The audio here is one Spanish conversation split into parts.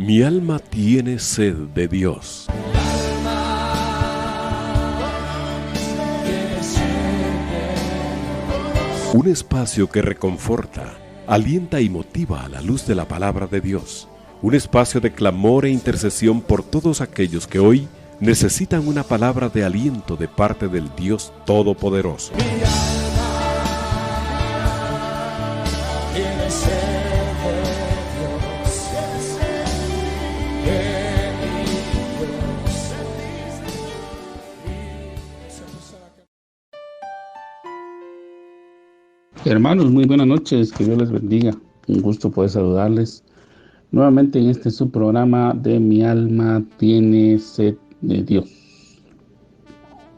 Mi alma tiene sed de Dios. Un espacio que reconforta, alienta y motiva a la luz de la palabra de Dios. Un espacio de clamor e intercesión por todos aquellos que hoy necesitan una palabra de aliento de parte del Dios Todopoderoso. Hermanos, muy buenas noches, que Dios les bendiga. Un gusto poder saludarles nuevamente en este su programa de Mi alma tiene sed de Dios.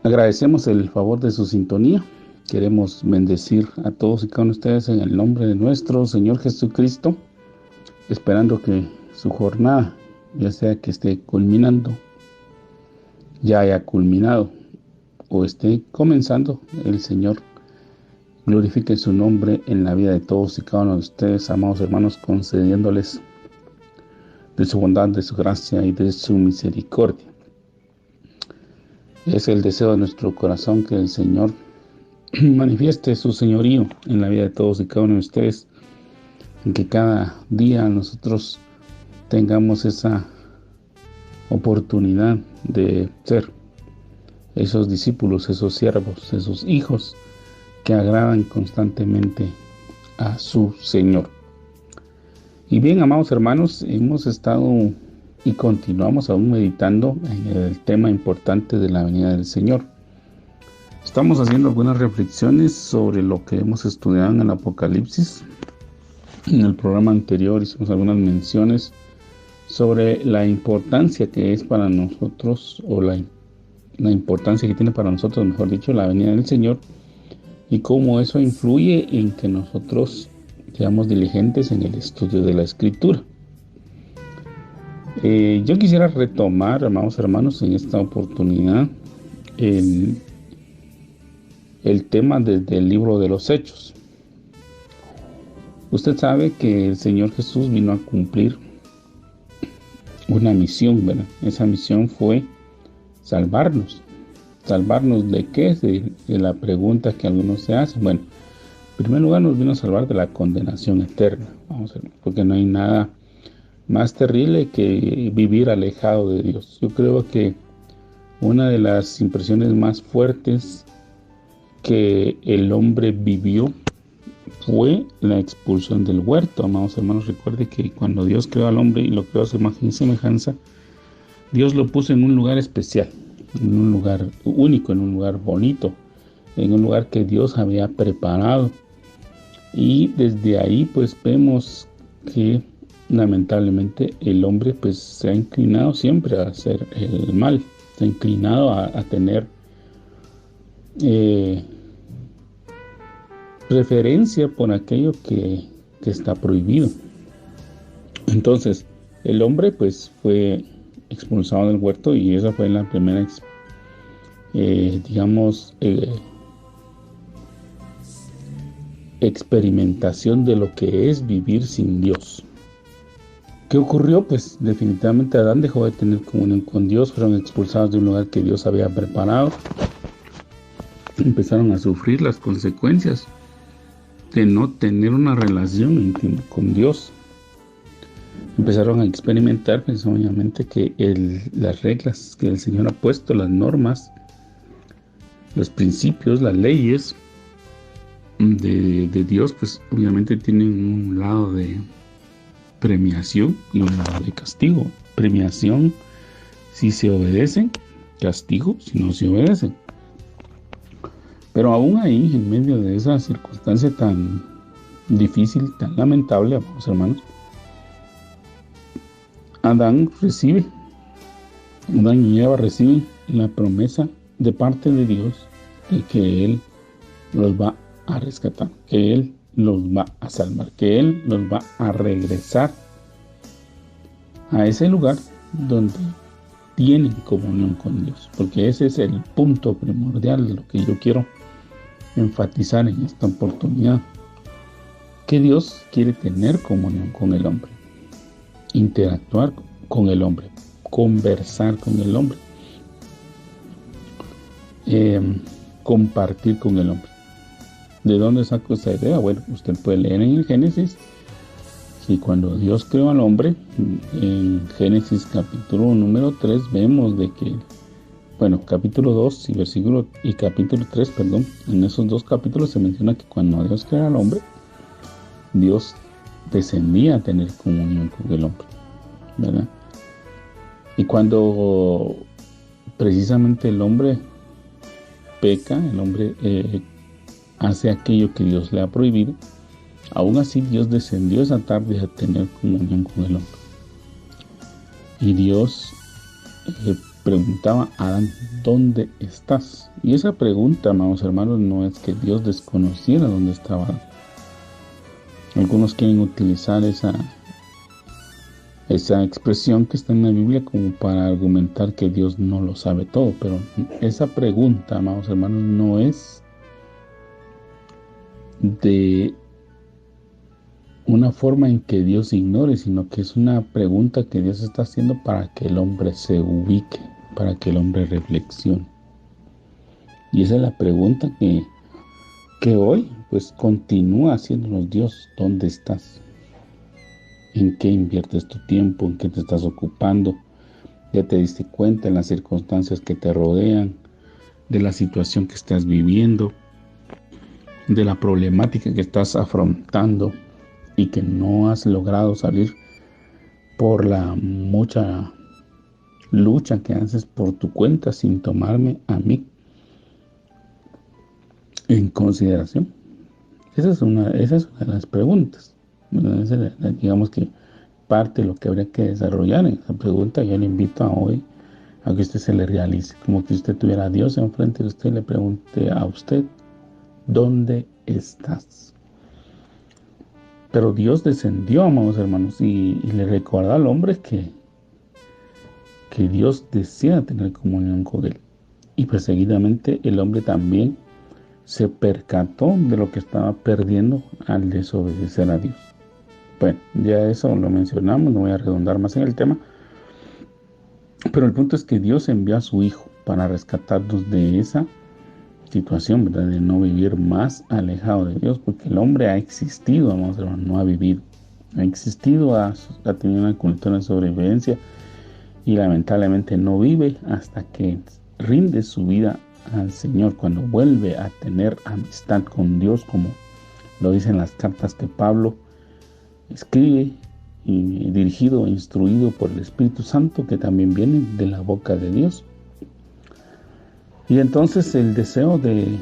Agradecemos el favor de su sintonía. Queremos bendecir a todos y cada uno de ustedes en el nombre de nuestro Señor Jesucristo, esperando que su jornada, ya sea que esté culminando, ya haya culminado o esté comenzando, el Señor glorifique su nombre en la vida de todos y cada uno de ustedes, amados hermanos, concediéndoles de su bondad, de su gracia y de su misericordia. Es el deseo de nuestro corazón que el Señor manifieste su señorío en la vida de todos y cada uno de ustedes, en que cada día nosotros tengamos esa oportunidad de ser esos discípulos, esos siervos, esos hijos que agradan constantemente a su Señor. Y bien, amados hermanos, hemos estado y continuamos aún meditando en el tema importante de la venida del Señor. Estamos haciendo algunas reflexiones sobre lo que hemos estudiado en el Apocalipsis. En el programa anterior hicimos algunas menciones sobre la importancia que es para nosotros, o la importancia que tiene para nosotros, mejor dicho, la venida del Señor, y cómo eso influye en que nosotros seamos diligentes en el estudio de la Escritura. Yo quisiera retomar, amados hermanos, en esta oportunidad el tema desde el libro de los Hechos. Usted sabe que el Señor Jesús vino a cumplir una misión, ¿verdad? Esa misión fue salvarnos. ¿Salvarnos de qué? De la pregunta que algunos se hacen. Bueno, en primer lugar nos vino a salvar de la condenación eterna. Vamos a ver, porque no hay nada más terrible que vivir alejado de Dios. Yo creo que una de las impresiones más fuertes que el hombre vivió fue la expulsión del huerto. Amados hermanos, recuerde que cuando Dios creó al hombre y lo creó a su imagen y semejanza, Dios lo puso en un lugar especial, en un lugar único, en un lugar bonito, en un lugar que Dios había preparado. Y desde ahí pues vemos que lamentablemente el hombre pues se ha inclinado siempre a hacer el mal, se ha inclinado a tener preferencia por aquello que está prohibido. Entonces el hombre pues fue expulsado del huerto, y esa fue la primera experimentación de lo que es vivir sin Dios. ¿Qué ocurrió? Pues definitivamente Adán dejó de tener comunión con Dios, fueron expulsados de un lugar que Dios había preparado, empezaron a sufrir las consecuencias de no tener una relación íntima con Dios. Empezaron a experimentar pues obviamente que las reglas que el Señor ha puesto, las normas, los principios, las leyes de Dios, pues obviamente tienen un lado de premiación y un lado de castigo. Premiación si se obedecen, castigo si no se obedecen. Pero aún ahí, en medio de esa circunstancia tan difícil, tan lamentable, amados hermanos, Adán y Eva reciben la promesa de parte de Dios de que Él los va a rescatar, que Él los va a salvar, que Él los va a regresar a ese lugar donde tienen comunión con Dios, porque ese es el punto primordial de lo que yo quiero enfatizar en esta oportunidad, que Dios quiere tener comunión con el hombre, interactuar con el hombre, conversar con el hombre, compartir con el hombre. ¿De dónde saco esa idea? Bueno, usted puede leer en el Génesis, que cuando Dios creó al hombre, en Génesis capítulo número 3, vemos de que, bueno, capítulo 2 y capítulo 3, perdón, en esos dos capítulos se menciona que cuando Dios creó al hombre, Dios descendía a tener comunión con el hombre, ¿verdad? Y cuando precisamente el hombre peca, el hombre hace aquello que Dios le ha prohibido, aún así Dios descendió esa tarde a tener comunión con el hombre. Y Dios preguntaba a Adán, ¿dónde estás? Y esa pregunta, amados hermanos, no es que Dios desconociera dónde estaba Adán. Algunos quieren utilizar esa expresión que está en la Biblia como para argumentar que Dios no lo sabe todo, pero esa pregunta, amados hermanos, no es de una forma en que Dios ignore, sino que es una pregunta que Dios está haciendo para que el hombre se ubique, para que el hombre reflexione. Y esa es la pregunta que hoy pues continúa haciéndonos Dios. ¿Dónde estás? ¿En qué inviertes tu tiempo? ¿En qué te estás ocupando? ¿Ya te diste cuenta en las circunstancias que te rodean, de la situación que estás viviendo, de la problemática que estás afrontando y que no has logrado salir por la mucha lucha que haces por tu cuenta sin tomarme a mí en consideración? Esa es una de las preguntas. Esa es, digamos que parte de lo que habría que desarrollar en esa pregunta. Yo le invito a hoy a que usted se le realice, como que usted tuviera a Dios enfrente de usted y le pregunte a usted, ¿dónde estás? Pero Dios descendió, amados hermanos, y le recuerda al hombre que Dios desea tener comunión con él. Y pues seguidamente el hombre también se percató de lo que estaba perdiendo al desobedecer a Dios. Bueno, ya eso lo mencionamos, no voy a redundar más en el tema. Pero el punto es que Dios envió a su Hijo para rescatarnos de esa situación, ¿verdad? De no vivir más alejado de Dios, porque el hombre ha existido, amados hermanos, no ha vivido. Ha existido, ha tenido una cultura de sobrevivencia y lamentablemente no vive hasta que rinde su vida al Señor, cuando vuelve a tener amistad con Dios, como lo dicen las cartas que Pablo escribe, y dirigido e instruido por el Espíritu Santo, que también viene de la boca de Dios. Y entonces el deseo de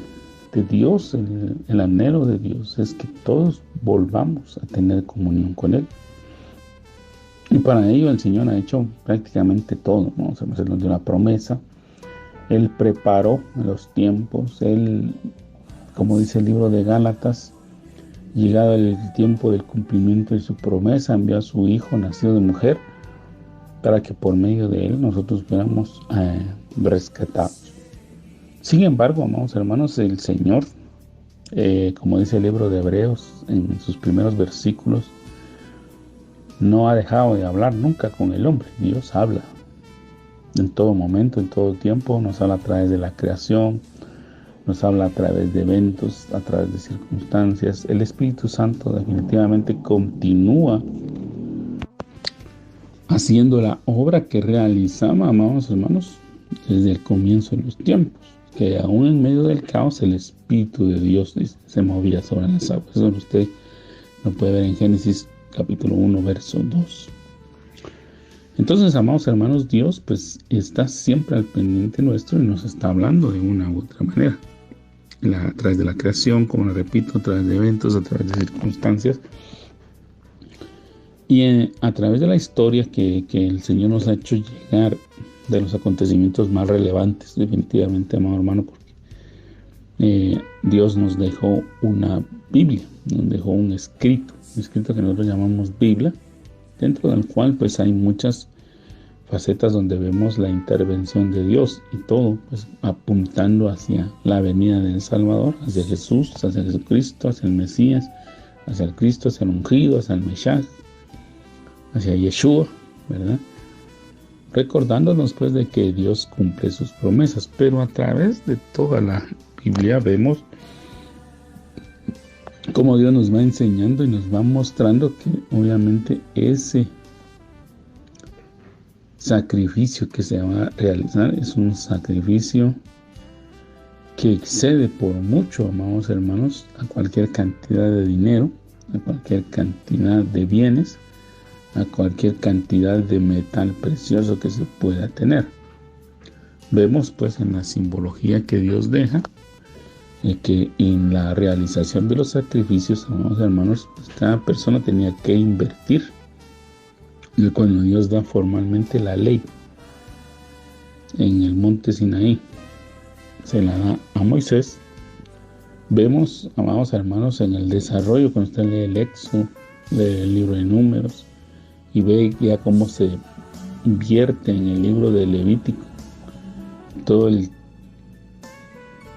Dios, el anhelo de Dios es que todos volvamos a tener comunión con Él. Y para ello el Señor ha hecho prácticamente todo, ¿no? Se nos dio una promesa. Él preparó los tiempos. Él, como dice el libro de Gálatas, llegado el tiempo del cumplimiento de su promesa, envió a su Hijo nacido de mujer para que por medio de Él nosotros fuéramos rescatados. Sin embargo, amados hermanos, el Señor, como dice el libro de Hebreos en sus primeros versículos, no ha dejado de hablar nunca con el hombre. Dios habla en todo momento, en todo tiempo. Nos habla a través de la creación, nos habla a través de eventos, a través de circunstancias. El Espíritu Santo definitivamente continúa haciendo la obra que realizaba, amados hermanos, desde el comienzo de los tiempos, que aún en medio del caos el Espíritu de Dios se movía sobre las aguas. Eso usted lo puede ver en Génesis capítulo 1, verso 2. Entonces, amados hermanos, Dios pues está siempre al pendiente nuestro y nos está hablando de una u otra manera. A través de la creación, como lo repito, a través de eventos, a través de circunstancias y a través de la historia que el Señor nos ha hecho llegar de los acontecimientos más relevantes, definitivamente, amado hermano, porque Dios nos dejó una Biblia, nos dejó un escrito que nosotros llamamos Biblia, dentro del cual pues hay muchas facetas donde vemos la intervención de Dios y todo pues apuntando hacia la venida del Salvador, hacia Jesús, hacia Jesucristo, hacia el Mesías, hacia el Cristo, hacia el ungido, hacia el Mesías, hacia Yeshua, ¿verdad? recordándonos pues de que Dios cumple sus promesas. Pero a través de toda la Biblia vemos cómo Dios nos va enseñando y nos va mostrando que obviamente ese sacrificio que se va a realizar es un sacrificio que excede por mucho, amados hermanos, a cualquier cantidad de dinero, a cualquier cantidad de bienes, a cualquier cantidad de metal precioso que se pueda tener. Vemos pues en la simbología que Dios deja que en la realización de los sacrificios, amados hermanos, pues cada persona tenía que invertir. Y cuando Dios da formalmente la ley en el monte Sinaí, se la da a Moisés, vemos, amados hermanos, en el desarrollo, cuando usted lee el Éxodo, lee el libro de Números, y ve ya cómo se vierte en el libro de Levítico todo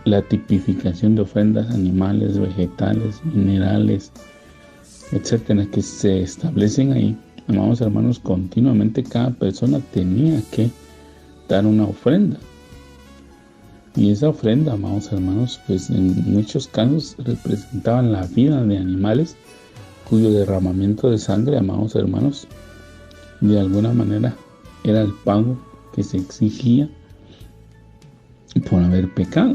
la tipificación de ofrendas animales, vegetales, minerales, etcétera, que se establecen ahí. Amados hermanos, continuamente cada persona tenía que dar una ofrenda. Y esa ofrenda, amados hermanos, pues en muchos casos representaban la vida de animales cuyo derramamiento de sangre, amados hermanos, de alguna manera era el pago que se exigía por haber pecado.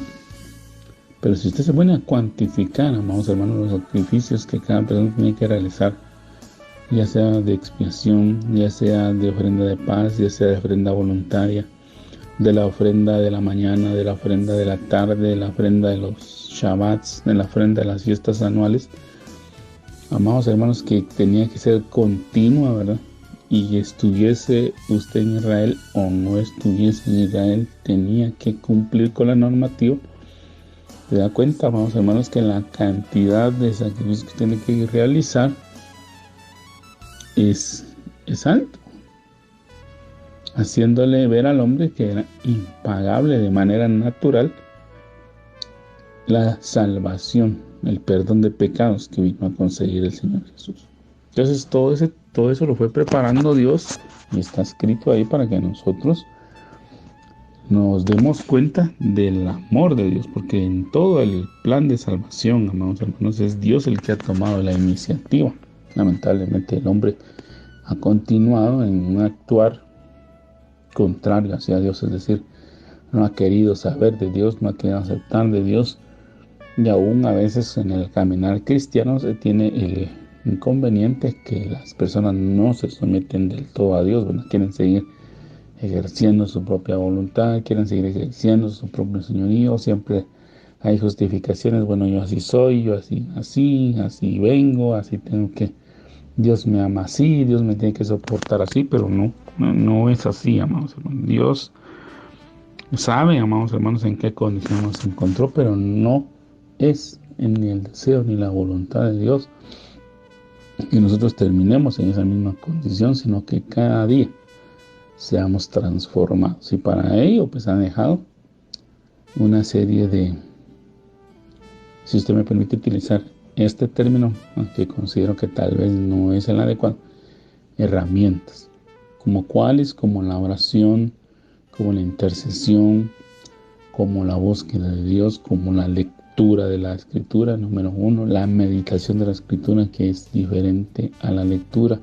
Pero si usted se pone a cuantificar, amados hermanos, los sacrificios que cada persona tenía que realizar, ya sea de expiación, ya sea de ofrenda de paz, ya sea de ofrenda voluntaria, de la ofrenda de la mañana, de la ofrenda de la tarde, de la ofrenda de los Shabbats, de la ofrenda de las fiestas anuales, amados hermanos, que tenía que ser continua, ¿verdad? Y estuviese usted en Israel o no estuviese en Israel, tenía que cumplir con la normativa. Se da cuenta, amados hermanos, que la cantidad de sacrificios que tiene que realizar es alto, haciéndole ver al hombre que era impagable de manera natural la salvación, el perdón de pecados que vino a conseguir el Señor Jesús. Entonces todo eso lo fue preparando Dios y está escrito ahí para que nosotros nos demos cuenta del amor de Dios, porque en todo el plan de salvación, amados hermanos, es Dios el que ha tomado la iniciativa. Lamentablemente el hombre ha continuado en un actuar contrario hacia Dios, es decir, no ha querido saber de Dios, no ha querido aceptar de Dios, y aún a veces en el caminar cristiano se tiene el inconveniente que las personas no se someten del todo a Dios, ¿verdad? Quieren seguir ejerciendo su propia voluntad, quieren seguir ejerciendo su propio señorío, siempre hay justificaciones, bueno, yo así soy, yo así nací, así vengo, así tengo que, Dios me ama así, Dios me tiene que soportar así, pero no es así, amados hermanos. Dios sabe, amados hermanos, en qué condición nos encontró, pero no es ni el deseo ni la voluntad de Dios que nosotros terminemos en esa misma condición, sino que cada día seamos transformados. Y para ello pues ha dejado una serie de, si usted me permite utilizar este término, aunque considero que tal vez no es el adecuado, herramientas, como cuáles, como la oración, como la intercesión, como la búsqueda de Dios, como la lectura de la Escritura, número 1, la meditación de la Escritura, que es diferente a la lectura.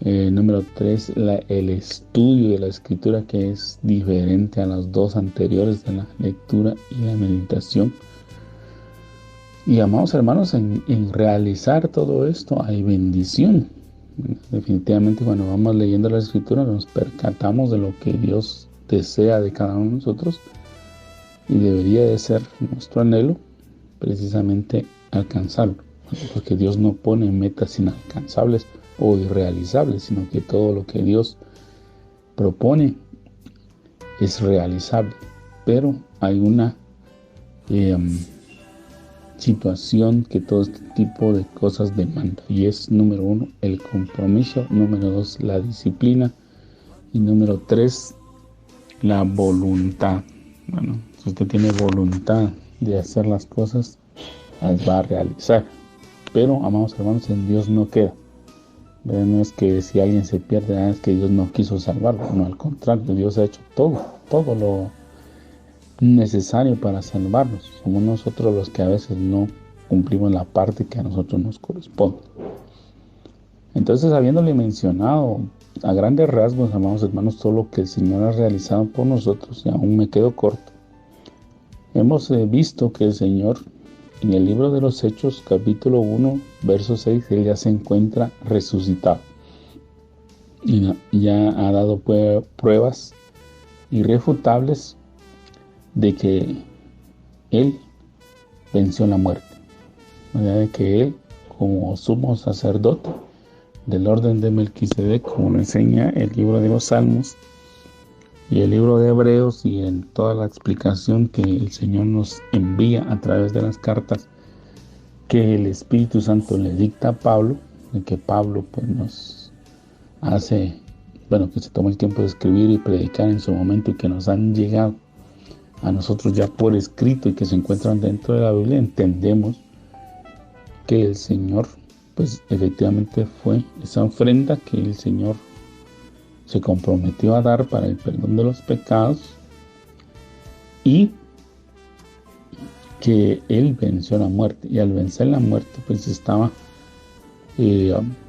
Número 3, el estudio de la Escritura, que es diferente a las dos anteriores de la lectura y la meditación. Y amados hermanos, en realizar todo esto hay bendición. Definitivamente cuando vamos leyendo la Escritura nos percatamos de lo que Dios desea de cada uno de nosotros, y debería de ser nuestro anhelo precisamente alcanzarlo, porque Dios no pone metas inalcanzables o irrealizables, sino que todo lo que Dios propone es realizable. Pero hay una situación que todo este tipo de cosas demanda, y es, número 1, el compromiso, número 2, la disciplina, y número 3, la voluntad. Bueno, si usted tiene voluntad de hacer las cosas, las va a realizar. Pero, amados hermanos, en Dios no queda. ¿verdad? No es que si alguien se pierde, es que Dios no quiso salvarlo. No, al contrario, Dios ha hecho todo lo necesario para salvarnos. Somos nosotros los que a veces no cumplimos la parte que a nosotros nos corresponde. Entonces, habiéndole mencionado a grandes rasgos, amados hermanos, todo lo que el Señor ha realizado por nosotros, y aún me quedo corto, hemos visto que el Señor, en el libro de los Hechos, capítulo 1, verso 6, Él ya se encuentra resucitado. Y ya ha dado pruebas irrefutables de que Él venció la muerte. De que Él, como sumo sacerdote del orden de Melquisedec, como lo enseña el libro de los Salmos y el libro de Hebreos, y en toda la explicación que el Señor nos envía a través de las cartas que el Espíritu Santo le dicta a Pablo, de que Pablo pues nos hace, que se toma el tiempo de escribir y predicar en su momento, y que nos han llegado a nosotros ya por escrito y que se encuentran dentro de la Biblia. Entendemos que el Señor pues efectivamente fue esa ofrenda que el Señor se comprometió a dar para el perdón de los pecados, y que Él venció la muerte. Y al vencer la muerte pues estaba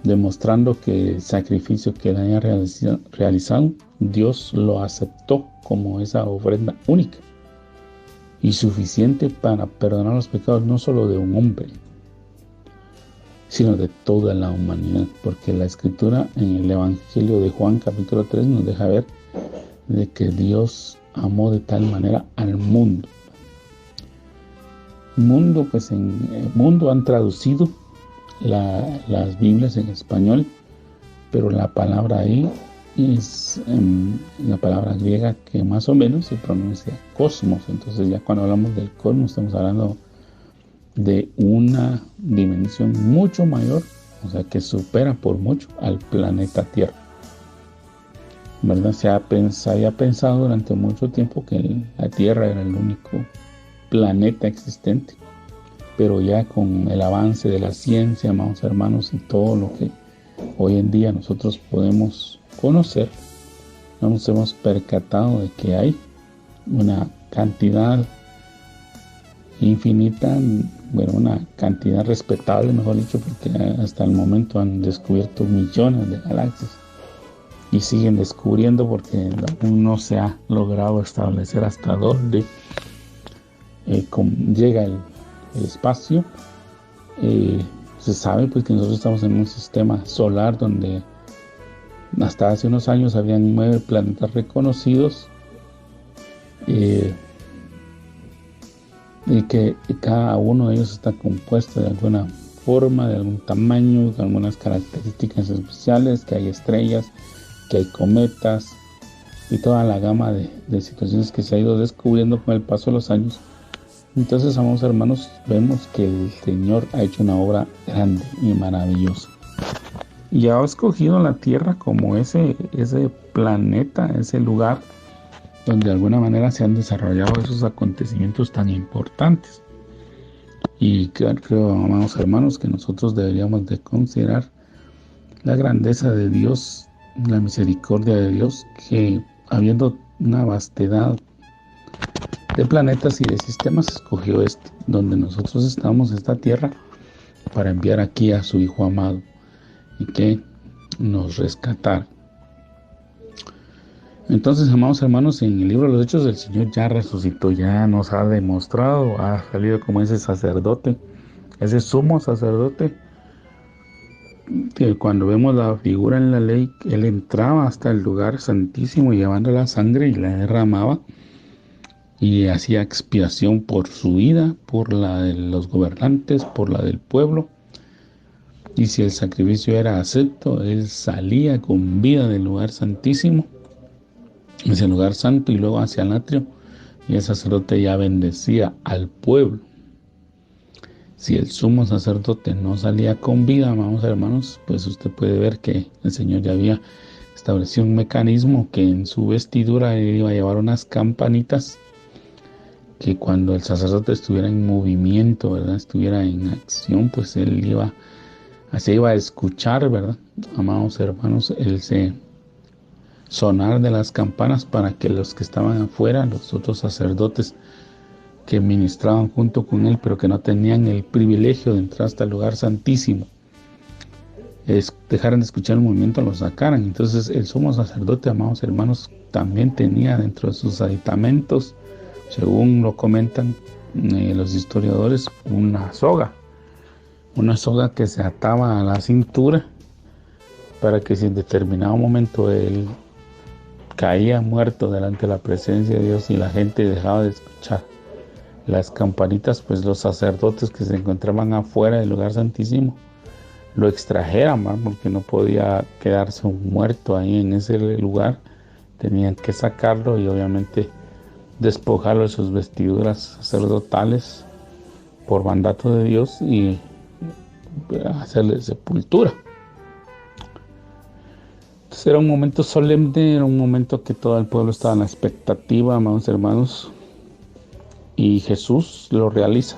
demostrando que el sacrificio que Él haya realizado, Dios lo aceptó como esa ofrenda única y suficiente para perdonar los pecados, no solo de un hombre, sino de toda la humanidad, porque la Escritura en el Evangelio de Juan capítulo 3 nos deja ver de que Dios amó de tal manera al mundo. Pues en el mundo han traducido las Biblias en español, pero la palabra ahí es la palabra griega que más o menos se pronuncia cosmos. Entonces ya cuando hablamos del cosmos estamos hablando de una dimensión mucho mayor, o sea, que supera por mucho al planeta Tierra, ¿verdad? Se había pensado durante mucho tiempo que la Tierra era el único planeta existente, pero ya con el avance de la ciencia, amados hermanos, y todo lo que hoy en día nosotros podemos conocer, nos hemos percatado de que hay una cantidad infinita, una cantidad respetable, mejor dicho, porque hasta el momento han descubierto millones de galaxias y siguen descubriendo, porque aún no se ha logrado establecer hasta dónde llega el espacio. Se sabe pues que nosotros estamos en un sistema solar donde hasta hace unos años habían 9 planetas reconocidos, y que cada uno de ellos está compuesto de alguna forma, de algún tamaño, de algunas características especiales, que hay estrellas, que hay cometas y toda la gama de situaciones que se ha ido descubriendo con el paso de los años. Entonces, amados hermanos, vemos que el Señor ha hecho una obra grande y maravillosa, y ha escogido la Tierra como ese planeta, ese lugar donde de alguna manera se han desarrollado esos acontecimientos tan importantes. Y creo, amados hermanos, que nosotros deberíamos de considerar la grandeza de Dios, la misericordia de Dios, que habiendo una vastedad de planetas y de sistemas, escogió donde nosotros estamos, esta tierra, para enviar aquí a su Hijo amado y que nos rescatara. Entonces, amados hermanos, en el libro de los Hechos, el Señor ya resucitó, ya nos ha demostrado, ha salido como ese sacerdote, ese sumo sacerdote, que cuando vemos la figura en la ley, Él entraba hasta el lugar santísimo llevando la sangre y la derramaba, y hacía expiación por su vida, por la de los gobernantes, por la del pueblo. Y si el sacrificio era acepto, Él salía con vida del lugar santísimo, hacia el lugar santo, y luego hacia el atrio, y el sacerdote ya bendecía al pueblo. Si el sumo sacerdote no salía con vida, amados hermanos, pues usted puede ver que el Señor ya había establecido un mecanismo que en su vestidura Él iba a llevar unas campanitas, que cuando el sacerdote estuviera en movimiento, ¿verdad?, estuviera en acción, pues Él iba Así iba a escuchar, ¿verdad? Amados hermanos, sonar de las campanas para que los que estaban afuera, los otros sacerdotes que ministraban junto con él, pero que no tenían el privilegio de entrar hasta el lugar santísimo, dejaran de escuchar el movimiento, lo sacaran. Entonces el sumo sacerdote, amados hermanos, también tenía dentro de sus aditamentos, según lo comentan los historiadores, una soga que se ataba a la cintura para que si en determinado momento él caía muerto delante de la presencia de Dios y la gente dejaba de escuchar las campanitas, pues los sacerdotes que se encontraban afuera del lugar santísimo lo extrajeran, ¿verdad? Porque no podía quedarse un muerto ahí en ese lugar, tenían que sacarlo y obviamente despojarlo de sus vestiduras sacerdotales por mandato de Dios y hacerle sepultura. Entonces era un momento solemne, era un momento que todo el pueblo estaba en la expectativa, amados hermanos, y Jesús lo realiza.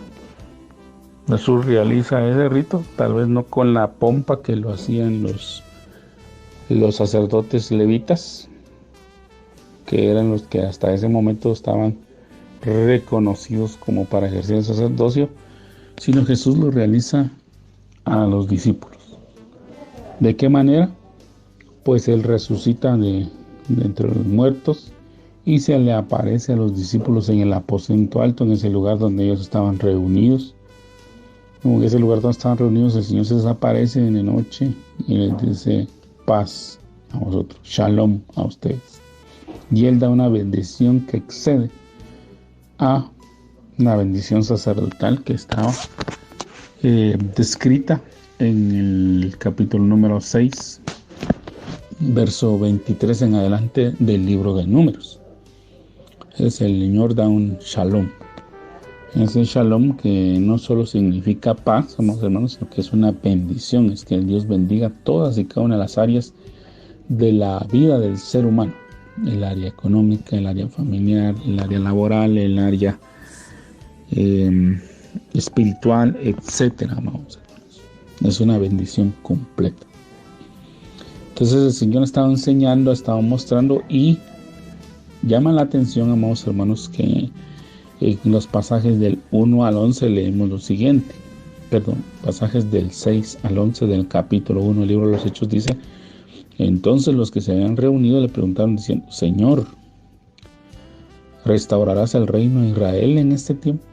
Jesús realiza ese rito, tal vez no con la pompa que lo hacían los sacerdotes levitas, que eran los que hasta ese momento estaban reconocidos como para ejercer el sacerdocio, sino Jesús lo realiza a los discípulos. ¿De qué manera? Pues Él resucita de entre los muertos y se le aparece a los discípulos en el aposento alto, en ese lugar donde ellos estaban reunidos. En ese lugar donde estaban reunidos, el Señor se desaparece en la noche y les dice: paz a vosotros, shalom a ustedes. Y Él da una bendición que excede a una bendición sacerdotal que estaba descrita en el capítulo número 6, verso 23 en adelante del libro de Números. El Señor da un shalom. Ese shalom que no solo significa paz, amados hermanos, sino que es una bendición. Es que Dios bendiga todas y cada una de las áreas de la vida del ser humano. El área económica, el área familiar, el área laboral, el área espiritual, etcétera, amados hermanos. Es una bendición completa. Entonces el Señor estaba enseñando, estaba mostrando, y llama la atención, amados hermanos, que en los pasajes del 1 al 11 leemos lo siguiente. Pasajes del 6 al 11 del capítulo 1 del libro de los Hechos dice: entonces los que se habían reunido le preguntaron diciendo: Señor, ¿restaurarás el reino de Israel en este tiempo?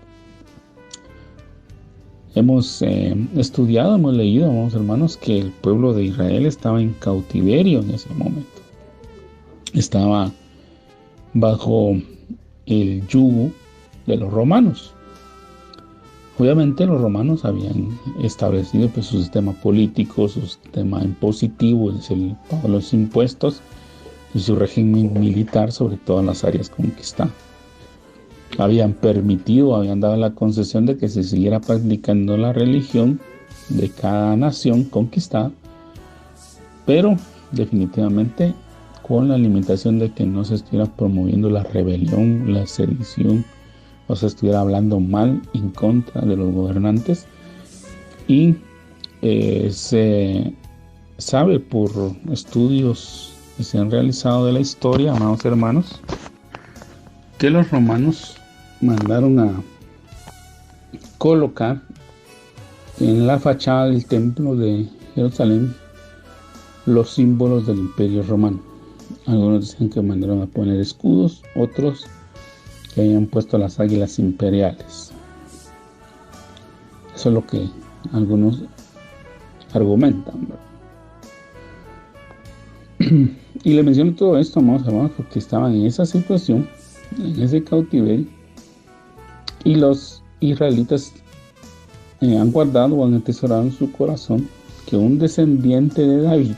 Hemos estudiado, hemos leído, amados hermanos, que el pueblo de Israel estaba en cautiverio en ese momento. Estaba bajo el yugo de los romanos. Obviamente los romanos habían establecido pues su sistema político, su sistema impositivo, es el pago de los impuestos, y su régimen militar sobre todas las áreas conquistadas. Habían dado la concesión de que se siguiera practicando la religión de cada nación conquistada, pero definitivamente con la limitación de que no se estuviera promoviendo la rebelión, la sedición, o se estuviera hablando mal en contra de los gobernantes. Y se sabe por estudios que se han realizado de la historia, amados hermanos, que los romanos mandaron a colocar en la fachada del templo de Jerusalén los símbolos del Imperio Romano. Algunos dicen que mandaron a poner escudos, otros que habían puesto las águilas imperiales. Eso es lo que algunos argumentan, ¿verdad? Y le menciono todo esto, amados hermanos, porque estaban en esa situación, en ese cautiverio, y los israelitas han guardado o han atesorado en su corazón que un descendiente de David,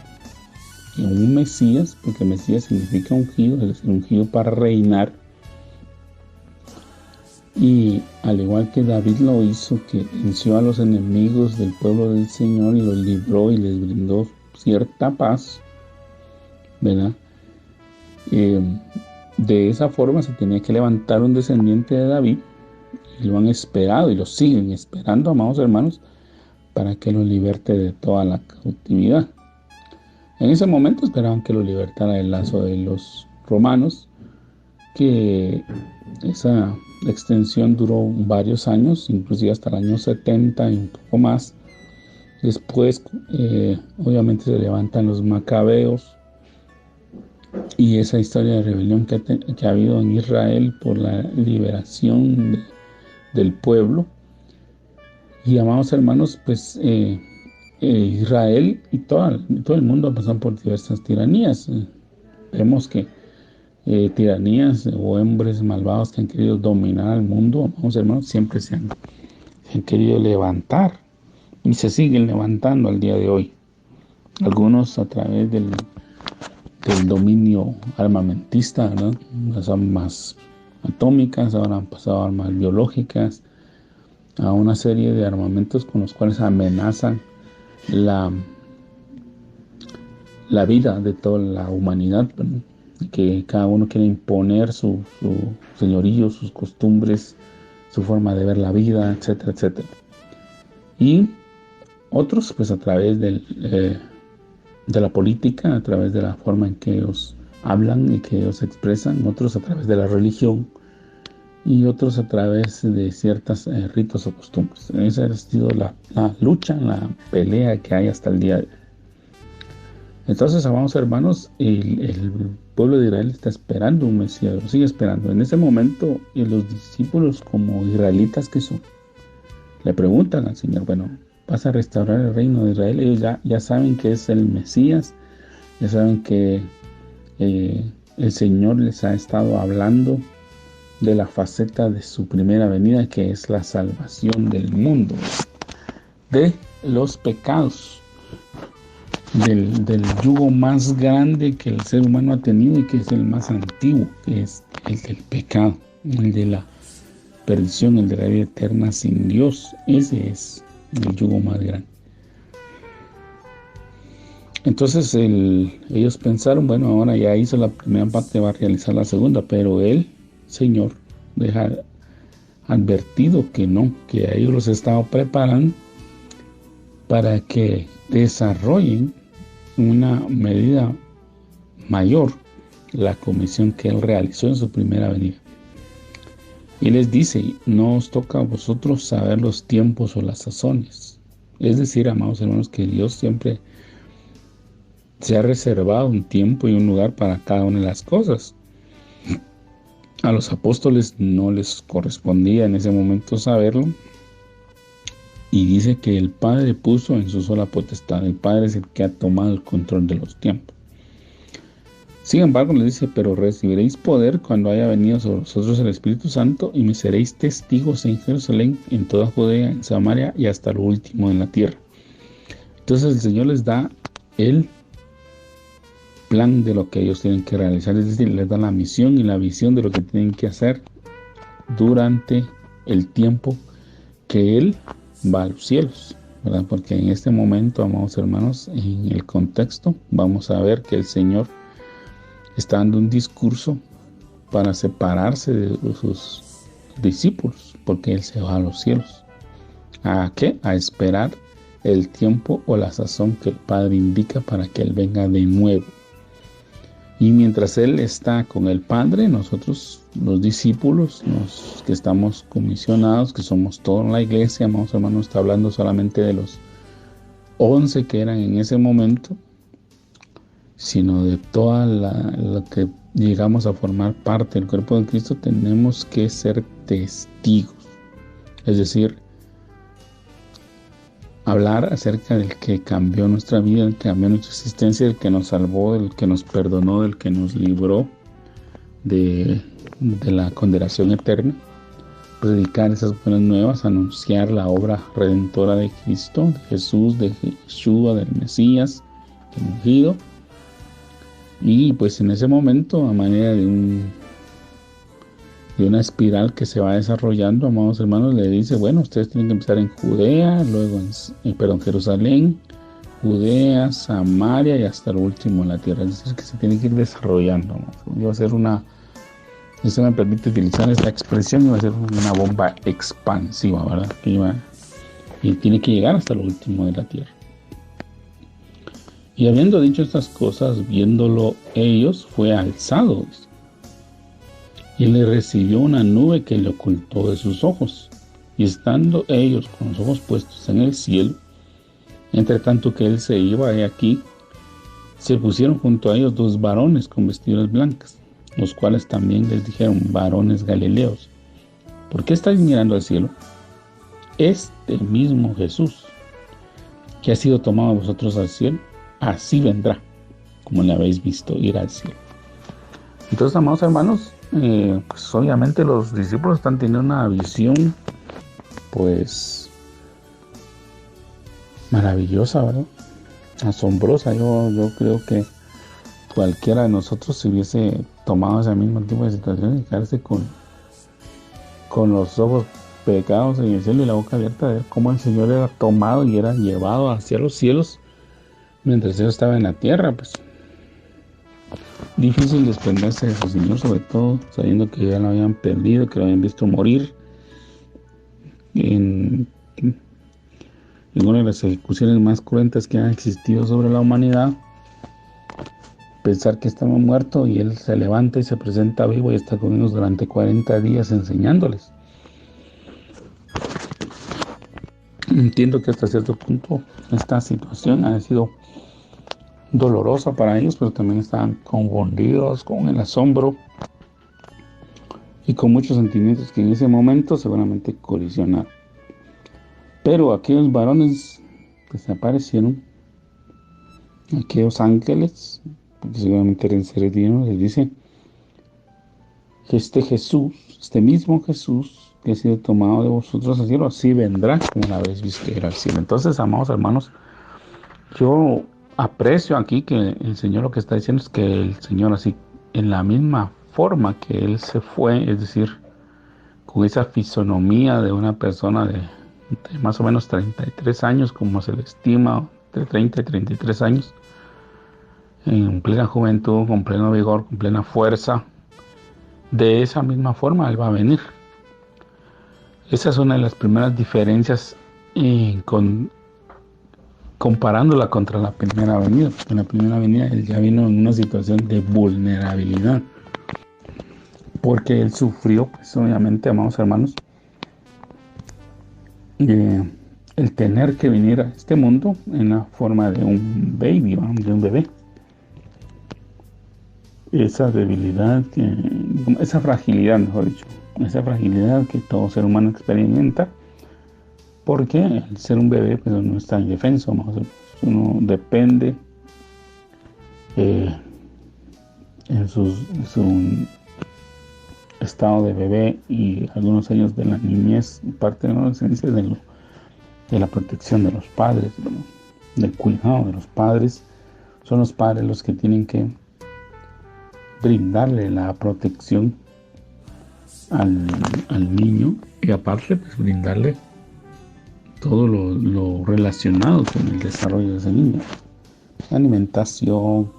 y un Mesías, porque Mesías significa ungido, es decir, ungido para reinar, y al igual que David lo hizo, que venció a los enemigos del pueblo del Señor y los libró y les brindó cierta paz, ¿verdad? De esa forma se tenía que levantar un descendiente de David, y lo han esperado y lo siguen esperando, amados hermanos, para que los liberte de toda la cautividad. En ese momento esperaban que lo libertara del lazo de los romanos, que esa extensión duró varios años, inclusive hasta el año 70 y un poco más. Después, obviamente, se levantan los macabeos y esa historia de rebelión que ha habido en Israel por la liberación del pueblo. Y amados hermanos, pues Israel y todo el mundo ha pasado por diversas tiranías. Vemos que tiranías o hombres malvados que han querido dominar al mundo, amados hermanos, siempre se han querido levantar y se siguen levantando al día de hoy. Algunos a través del dominio armamentista, ¿verdad? Las armas atómicas, ahora han pasado a armas biológicas, a una serie de armamentos con los cuales amenazan la vida de toda la humanidad, ¿verdad? Que cada uno quiere imponer su señorío, sus costumbres, su forma de ver la vida, etcétera, etcétera. Y otros, pues a través de la política, a través de la forma en que ellos hablan y que ellos expresan, otros a través de la religión y otros a través de ciertos ritos o costumbres. Esa ha sido la lucha, la pelea que hay hasta el día de hoy. Entonces, amados hermanos, el pueblo de Israel está esperando un Mesías, lo sigue esperando. En ese momento, los discípulos, como israelitas que son, le preguntan al Señor, bueno, ¿vas a restaurar el reino de Israel? Ellos ya saben que es el Mesías, ya saben que el Señor les ha estado hablando de la faceta de su primera venida, que es la salvación del mundo, de los pecados, del yugo más grande que el ser humano ha tenido y que es el más antiguo, que es el del pecado, el de la perdición, el de la vida eterna sin Dios. Ese es el yugo más grande. Entonces ellos pensaron, bueno, ahora ya hizo la primera parte, va a realizar la segunda, pero el Señor deja advertido que no, que a ellos los estaba preparando para que desarrollen una medida mayor, la comisión que Él realizó en su primera venida. Y les dice, no os toca a vosotros saber los tiempos o las sazones. Es decir, amados hermanos, que Dios siempre se ha reservado un tiempo y un lugar para cada una de las cosas. A los apóstoles no les correspondía en ese momento saberlo. Y dice que el Padre puso en su sola potestad. El Padre es el que ha tomado el control de los tiempos. Sin embargo, le dice, pero recibiréis poder cuando haya venido sobre vosotros el Espíritu Santo y me seréis testigos en Jerusalén, en toda Judea, en Samaria y hasta lo último en la tierra. Entonces el Señor les da el plan de lo que ellos tienen que realizar, es decir, les da la misión y la visión de lo que tienen que hacer durante el tiempo que Él va a los cielos, ¿verdad? Porque en este momento, amados hermanos, en el contexto, vamos a ver que el Señor está dando un discurso para separarse de sus discípulos, porque Él se va a los cielos. ¿A qué? A esperar el tiempo o la sazón que el Padre indica para que Él venga de nuevo. Y mientras Él está con el Padre, nosotros, los discípulos, los que estamos comisionados, que somos toda la iglesia, amados hermanos, está hablando solamente de los 11 que eran en ese momento, sino de toda lo que llegamos a formar parte del cuerpo de Cristo. Tenemos que ser testigos, es decir, hablar acerca del que cambió nuestra vida, del que cambió nuestra existencia, del que nos salvó, del que nos perdonó, del que nos libró de la condenación eterna. Predicar esas buenas nuevas, anunciar la obra redentora de Cristo, de Jesús, de Yeshua, del Mesías, del ungido. Y pues en ese momento, a manera de una espiral que se va desarrollando, amados hermanos, le dice, bueno, ustedes tienen que empezar en Judea, luego en Jerusalén, Judea, Samaria y hasta lo último en la tierra. Es decir, que se tiene que ir desarrollando. Va a ser si se me permite utilizar esta expresión, iba a ser una bomba expansiva, ¿verdad? Que iba y tiene que llegar hasta lo último de la tierra. Y habiendo dicho estas cosas, viéndolo ellos, fue alzado, y le recibió una nube que le ocultó de sus ojos. Y estando ellos con los ojos puestos en el cielo, entre tanto que él se iba, he aquí, se pusieron junto a ellos dos varones con vestiduras blancas, los cuales también les dijeron: varones galileos, ¿por qué estáis mirando al cielo? Este mismo Jesús, que ha sido tomado de vosotros al cielo, así vendrá, como le habéis visto ir al cielo. Entonces, amados hermanos, pues obviamente los discípulos están teniendo una visión, pues, maravillosa, ¿verdad? Asombrosa. Yo creo que cualquiera de nosotros se hubiese tomado ese mismo tipo de situación y quedarse con los ojos pegados en el cielo y la boca abierta, de ver cómo el Señor era tomado y era llevado hacia los cielos mientras Él estaba en la tierra. Pues difícil desprenderse de su Señor, sobre todo sabiendo que ya lo habían perdido, que lo habían visto morir en una de las ejecuciones más cruentas que han existido sobre la humanidad. Pensar que estaba muerto y Él se levanta y se presenta vivo y está con ellos durante 40 días enseñándoles. Entiendo que hasta cierto punto esta situación ha sido dolorosa para ellos, pero también estaban confundidos con el asombro y con muchos sentimientos que en ese momento seguramente colisionaron. Pero aquellos varones que se aparecieron, aquellos ángeles, porque seguramente eran seres divinos, les dice que este Jesús, este mismo Jesús que ha sido tomado de vosotros al cielo, así vendrá como la habéis visto ir al cielo. Entonces, amados hermanos, yo aprecio aquí que el Señor lo que está diciendo es que el Señor, así en la misma forma que Él se fue, es decir, con esa fisonomía de una persona de más o menos 33 años, como se le estima, de 30 y 33 años, en plena juventud, con pleno vigor, con plena fuerza, de esa misma forma Él va a venir. Esa es una de las primeras diferencias comparándola contra la primera venida. En la primera venida Él ya vino en una situación de vulnerabilidad, porque Él sufrió, pues obviamente, amados hermanos, el tener que venir a este mundo en la forma de un baby, de un bebé. Esa debilidad, esa fragilidad, mejor dicho, esa fragilidad que todo ser humano experimenta, porque el ser un bebé pues no está indefenso, uno depende en su estado de bebé y algunos años de la niñez, parte de la adolescencia, de la protección de los padres, ¿no? Del cuidado de los padres. Son los padres los que tienen que brindarle la protección al niño y aparte pues brindarle todo lo relacionado con el desarrollo de ese niño, la alimentación,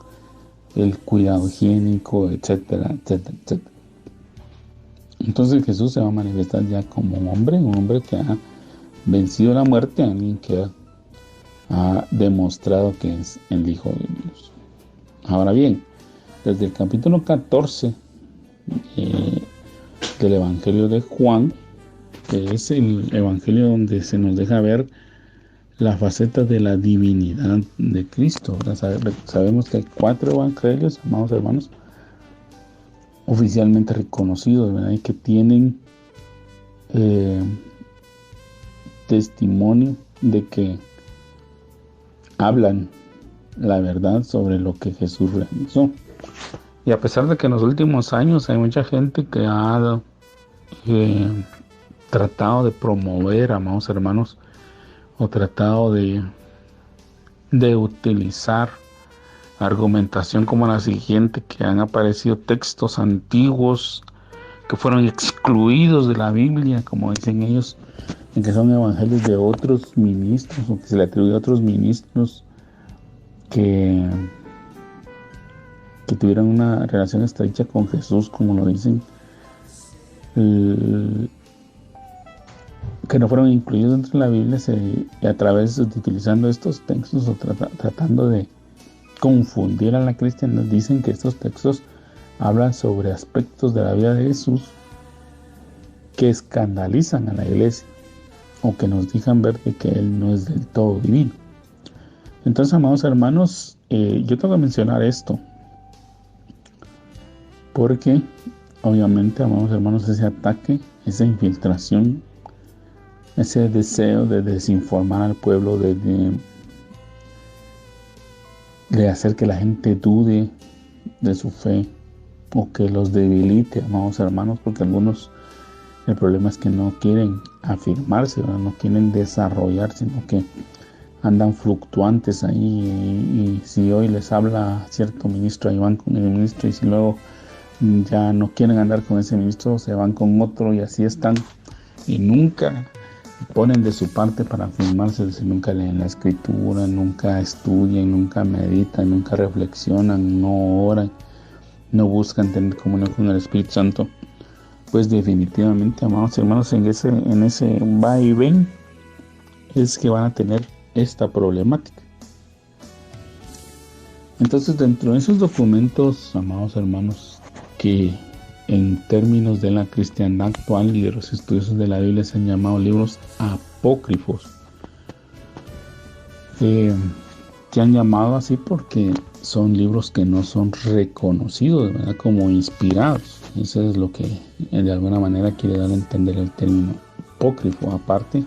el cuidado higiénico, etcétera, etcétera, etcétera. Entonces Jesús se va a manifestar ya como un hombre que ha vencido la muerte, alguien que ha demostrado que es el Hijo de Dios. Ahora bien, desde el capítulo 14 del Evangelio de Juan, que es el Evangelio donde se nos deja ver la faceta de la divinidad de Cristo. Sabemos que hay 4 evangelios, amados hermanos, oficialmente reconocidos, ¿verdad? Y que tienen testimonio de que hablan la verdad sobre lo que Jesús realizó. Y a pesar de que en los últimos años hay mucha gente que ha tratado de promover, amados hermanos, o tratado de utilizar argumentación como la siguiente, que han aparecido textos antiguos que fueron excluidos de la Biblia, como dicen ellos, en que son evangelios de otros ministros, o que se le atribuye a otros ministros que tuvieran una relación estrecha con Jesús, como lo dicen, que no fueron incluidos dentro de la Biblia, a través de utilizando estos textos o tratando de confundir a la cristiandad, dicen que estos textos hablan sobre aspectos de la vida de Jesús que escandalizan a la iglesia o que nos dejan ver de que Él no es del todo divino. Entonces, amados hermanos, yo tengo que mencionar esto porque obviamente, amados hermanos, ese ataque, esa infiltración, ese deseo de desinformar al pueblo, de hacer que la gente dude de su fe o que los debilite, amados hermanos, porque algunos, el problema es que no quieren afirmarse, ¿verdad? No quieren desarrollarse, sino que andan fluctuantes ahí, y si hoy les habla cierto ministro, ahí van con el ministro, y si luego ya no quieren andar con ese ministro, se van con otro, y así están, y nunca ponen de su parte para afirmarse. Nunca leen la escritura, nunca estudian, nunca meditan, nunca reflexionan, no oran, no buscan tener comunión con el Espíritu Santo. Pues definitivamente, amados hermanos, en ese va y ven es que van a tener esta problemática. Entonces, dentro de esos documentos, amados hermanos, que en términos de la cristiandad actual y de los estudiosos de la Biblia se han llamado libros apócrifos, se han llamado así porque son libros que no son reconocidos, ¿verdad?, como inspirados. Eso es lo que de alguna manera quiere dar a entender el término apócrifo. Aparte,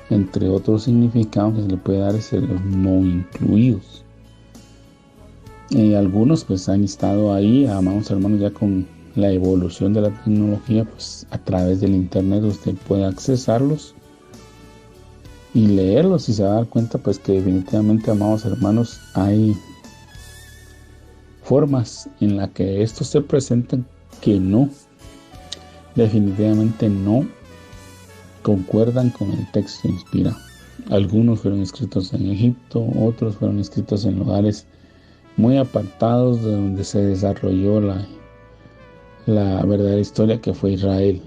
entre otros significados que se le puede dar, es los no incluidos. Algunos pues han estado ahí, amados hermanos, ya con la evolución de la tecnología, pues a través del internet usted puede accesarlos y leerlos, y se va a dar cuenta pues que definitivamente, amados hermanos, hay formas en las que estos se presentan que definitivamente no concuerdan con el texto inspirado. Algunos fueron escritos en Egipto, otros fueron escritos en lugares muy apartados de donde se desarrolló la verdadera historia, que fue Israel,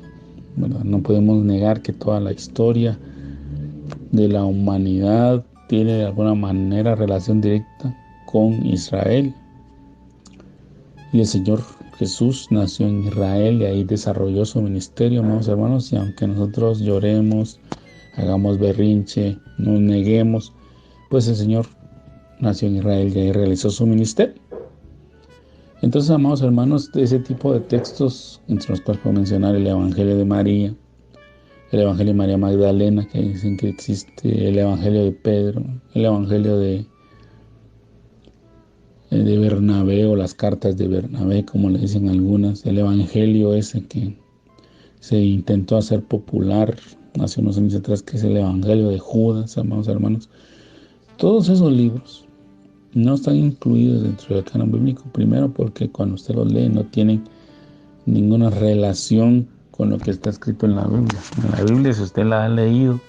¿verdad? No podemos negar que toda la historia de la humanidad tiene de alguna manera relación directa con Israel. Y el Señor Jesús nació en Israel y ahí desarrolló su ministerio, amados hermanos, y aunque nosotros lloremos, hagamos berrinche, nos neguemos, pues el Señor nació en Israel y ahí realizó su ministerio. Entonces, amados hermanos, de ese tipo de textos, entre los cuales puedo mencionar el Evangelio de María, el Evangelio de María Magdalena, que dicen que existe, el Evangelio de Pedro, el Evangelio de Bernabé, o las cartas de Bernabé, como le dicen algunas, el Evangelio ese que se intentó hacer popular hace unos años atrás, que es el Evangelio de Judas, amados hermanos. Todos esos libros no están incluidos dentro del canon bíblico, primero porque cuando usted los lee no tienen ninguna relación con lo que está escrito en la Biblia. En la Biblia, si usted la ha leído,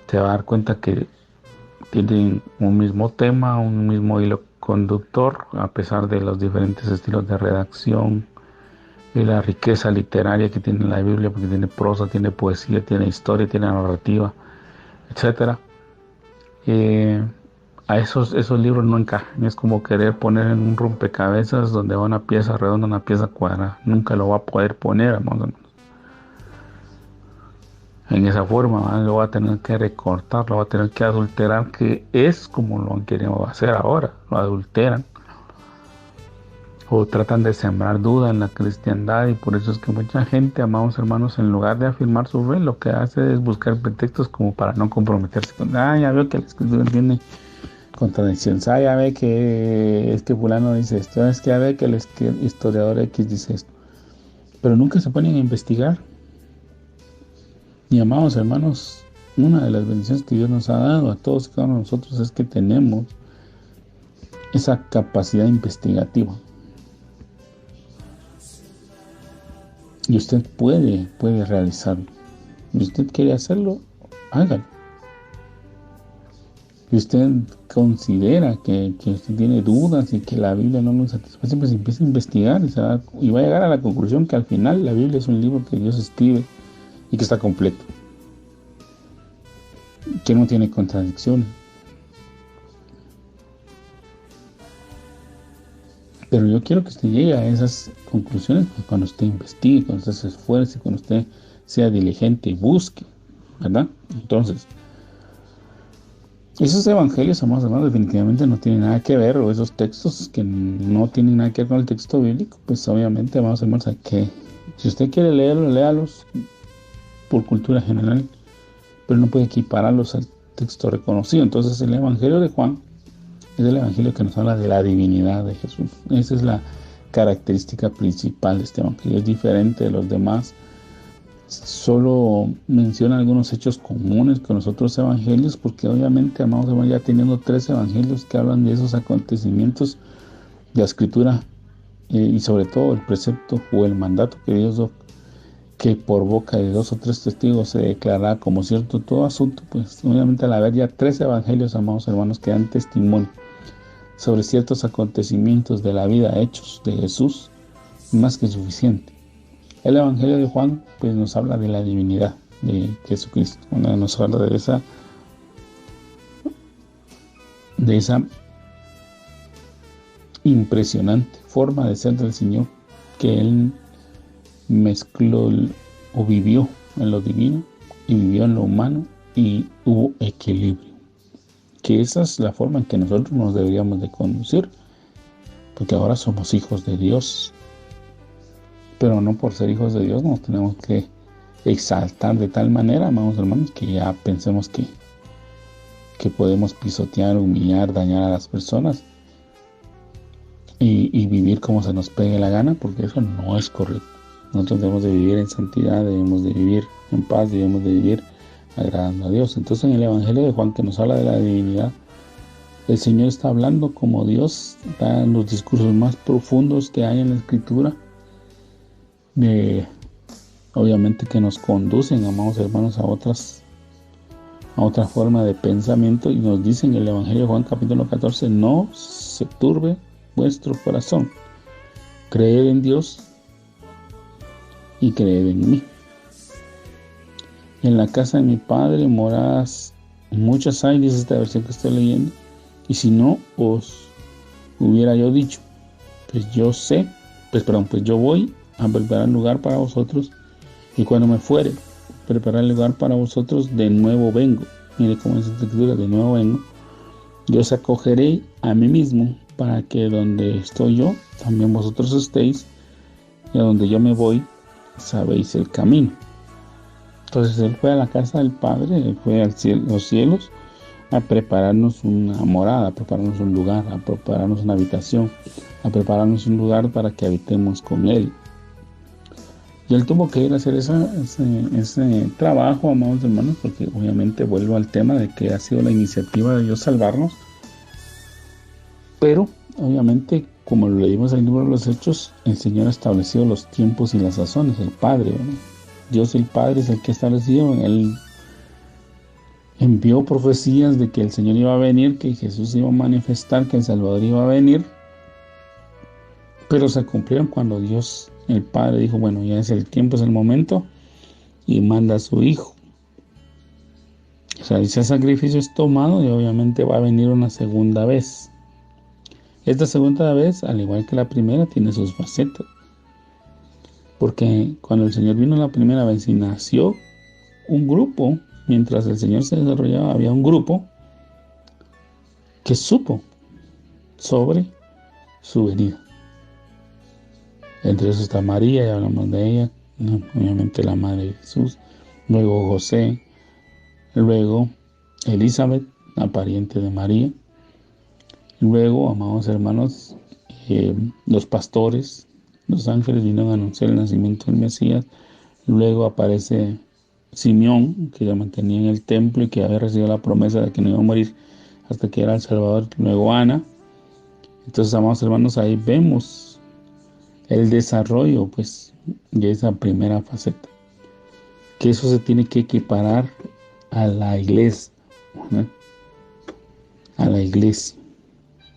se va a dar cuenta que tienen un mismo tema, un mismo hilo conductor, a pesar de los diferentes estilos de redacción y la riqueza literaria que tiene la Biblia, porque tiene prosa, tiene poesía, tiene historia, tiene narrativa, etc. A esos libros no encajan. Es como querer poner en un rompecabezas donde va una pieza redonda, una pieza cuadrada. Nunca lo va a poder poner, hermanos. En esa forma, ¿verdad? Lo va a tener que recortar, lo va a tener que adulterar, que es como lo han querido hacer ahora. Lo adulteran o tratan de sembrar duda en la cristiandad, y por eso es que mucha gente, amados hermanos, en lugar de afirmar su fe, lo que hace es buscar pretextos como para no comprometerse con, ya veo que la escritura tiene contradicción, ya ve que es que fulano dice esto, es que ya ve que el historiador X dice esto, pero nunca se ponen a investigar. Y, amados hermanos, una de las bendiciones que Dios nos ha dado a todos y cada uno de nosotros es que tenemos esa capacidad investigativa. Y usted puede realizarlo. Si usted quiere hacerlo, hágalo. Si usted considera que usted tiene dudas y que la Biblia no lo satisface, pues empiece a investigar y va a llegar a la conclusión que al final la Biblia es un libro que Dios escribe y que está completo, que no tiene contradicciones. Pero yo quiero que usted llegue a esas conclusiones pues, cuando usted investigue, cuando usted se esfuerce, cuando usted sea diligente y busque, ¿verdad? Entonces, esos evangelios, amados hermanos, definitivamente no tienen nada que ver, o esos textos que no tienen nada que ver con el texto bíblico, pues obviamente, amados hermanos, hay que, si usted quiere leerlos, léalos por cultura general, pero no puede equipararlos al texto reconocido. Entonces, el evangelio de Juan es el evangelio que nos habla de la divinidad de Jesús. Esa es la característica principal de este evangelio. Es diferente de los demás. Solo menciona algunos hechos comunes con los otros evangelios, porque obviamente, amados hermanos, ya teniendo 3 evangelios que hablan de esos acontecimientos de la Escritura, y sobre todo el precepto o el mandato que Dios dio, que por boca de 2 o 3 testigos se declarará como cierto todo asunto, pues obviamente al haber ya 3 evangelios, amados hermanos, que dan testimonio sobre ciertos acontecimientos de la vida hechos de Jesús, más que suficiente. El evangelio de Juan pues nos habla de la divinidad de Jesucristo, nos habla de esa impresionante forma de ser del Señor, que Él mezcló o vivió en lo divino y vivió en lo humano y hubo equilibrio. Que esa es la forma en que nosotros nos deberíamos de conducir, porque ahora somos hijos de Dios, pero no por ser hijos de Dios nos tenemos que exaltar de tal manera, amados hermanos, que ya pensemos que podemos pisotear, humillar, dañar a las personas y vivir como se nos pegue la gana, porque eso no es correcto. Nosotros debemos de vivir en santidad, debemos de vivir en paz, debemos de vivir agradando a Dios. Entonces, en el evangelio de Juan, que nos habla de la divinidad, el Señor está hablando como Dios, está en los discursos más profundos que hay en la Escritura, obviamente que nos conducen, amados hermanos, a otra forma de pensamiento, y nos dice en el evangelio de Juan capítulo 14, no se turbe vuestro corazón, creed en Dios y creed en mí. En la casa de mi Padre moradas muchas hay, dice esta versión que estoy leyendo, y si no os hubiera yo dicho, pues yo voy a preparar lugar para vosotros, y cuando me fuere preparar lugar para vosotros, de nuevo vengo. Mire cómo es esta escritura, de nuevo vengo. Yo os acogeré a mí mismo, para que donde estoy yo, también vosotros estéis, y a donde yo me voy, sabéis el camino. Entonces Él fue a la casa del Padre, Él fue a los cielos a prepararnos una morada, a prepararnos un lugar, a prepararnos una habitación, a prepararnos un lugar para que habitemos con Él. Y Él tuvo que ir a hacer ese trabajo, amados hermanos, porque obviamente vuelvo al tema de que ha sido la iniciativa de Dios salvarnos. Pero obviamente, como lo leímos en el libro de los Hechos, el Señor ha establecido los tiempos y las sazones, el Padre, ¿verdad? Dios el Padre es el que ha establecido. Él envió profecías de que el Señor iba a venir, que Jesús iba a manifestar, que el Salvador iba a venir, pero se cumplieron cuando Dios el Padre dijo, bueno, ya es el tiempo, es el momento, y manda a su Hijo. O sea, ese sacrificio es tomado y obviamente va a venir una segunda vez. Esta segunda vez, al igual que la primera, tiene sus facetas. Porque cuando el Señor vino la primera vez y nació un grupo, mientras el Señor se desarrollaba, había un grupo que supo sobre su venida. Entre esos está María, ya hablamos de ella, obviamente la madre de Jesús, luego José, luego Elizabeth, la pariente de María, luego, amados hermanos, los pastores, los ángeles vinieron a anunciar el nacimiento del Mesías. Luego aparece Simeón, que ya mantenía en el templo y que había recibido la promesa de que no iba a morir hasta que era el Salvador. Luego Ana. Entonces, amados hermanos, ahí vemos el desarrollo pues de esa primera faceta, que eso se tiene que equiparar a la iglesia, ¿no? A la iglesia,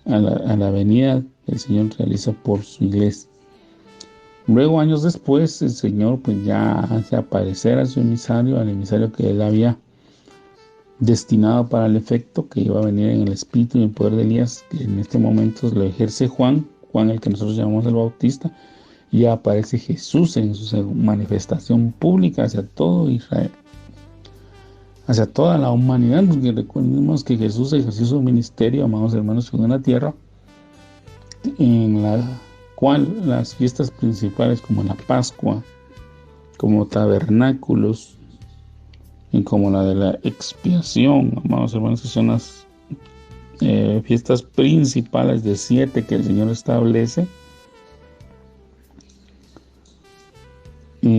a la venida que el Señor realiza por su iglesia. Luego, años después, el Señor pues ya hace aparecer a su emisario, al emisario que él había destinado para el efecto, que iba a venir en el espíritu y en el poder de Elías, que en este momento lo ejerce Juan, el que nosotros llamamos el Bautista, y ya aparece Jesús en su manifestación pública hacia todo Israel, hacia toda la humanidad, porque recordemos que Jesús ejerció su ministerio, amados hermanos, en la tierra, en la cual las fiestas principales como la Pascua, como tabernáculos y como la de la expiación, amados hermanos, que son las fiestas principales de 7 que el Señor establece,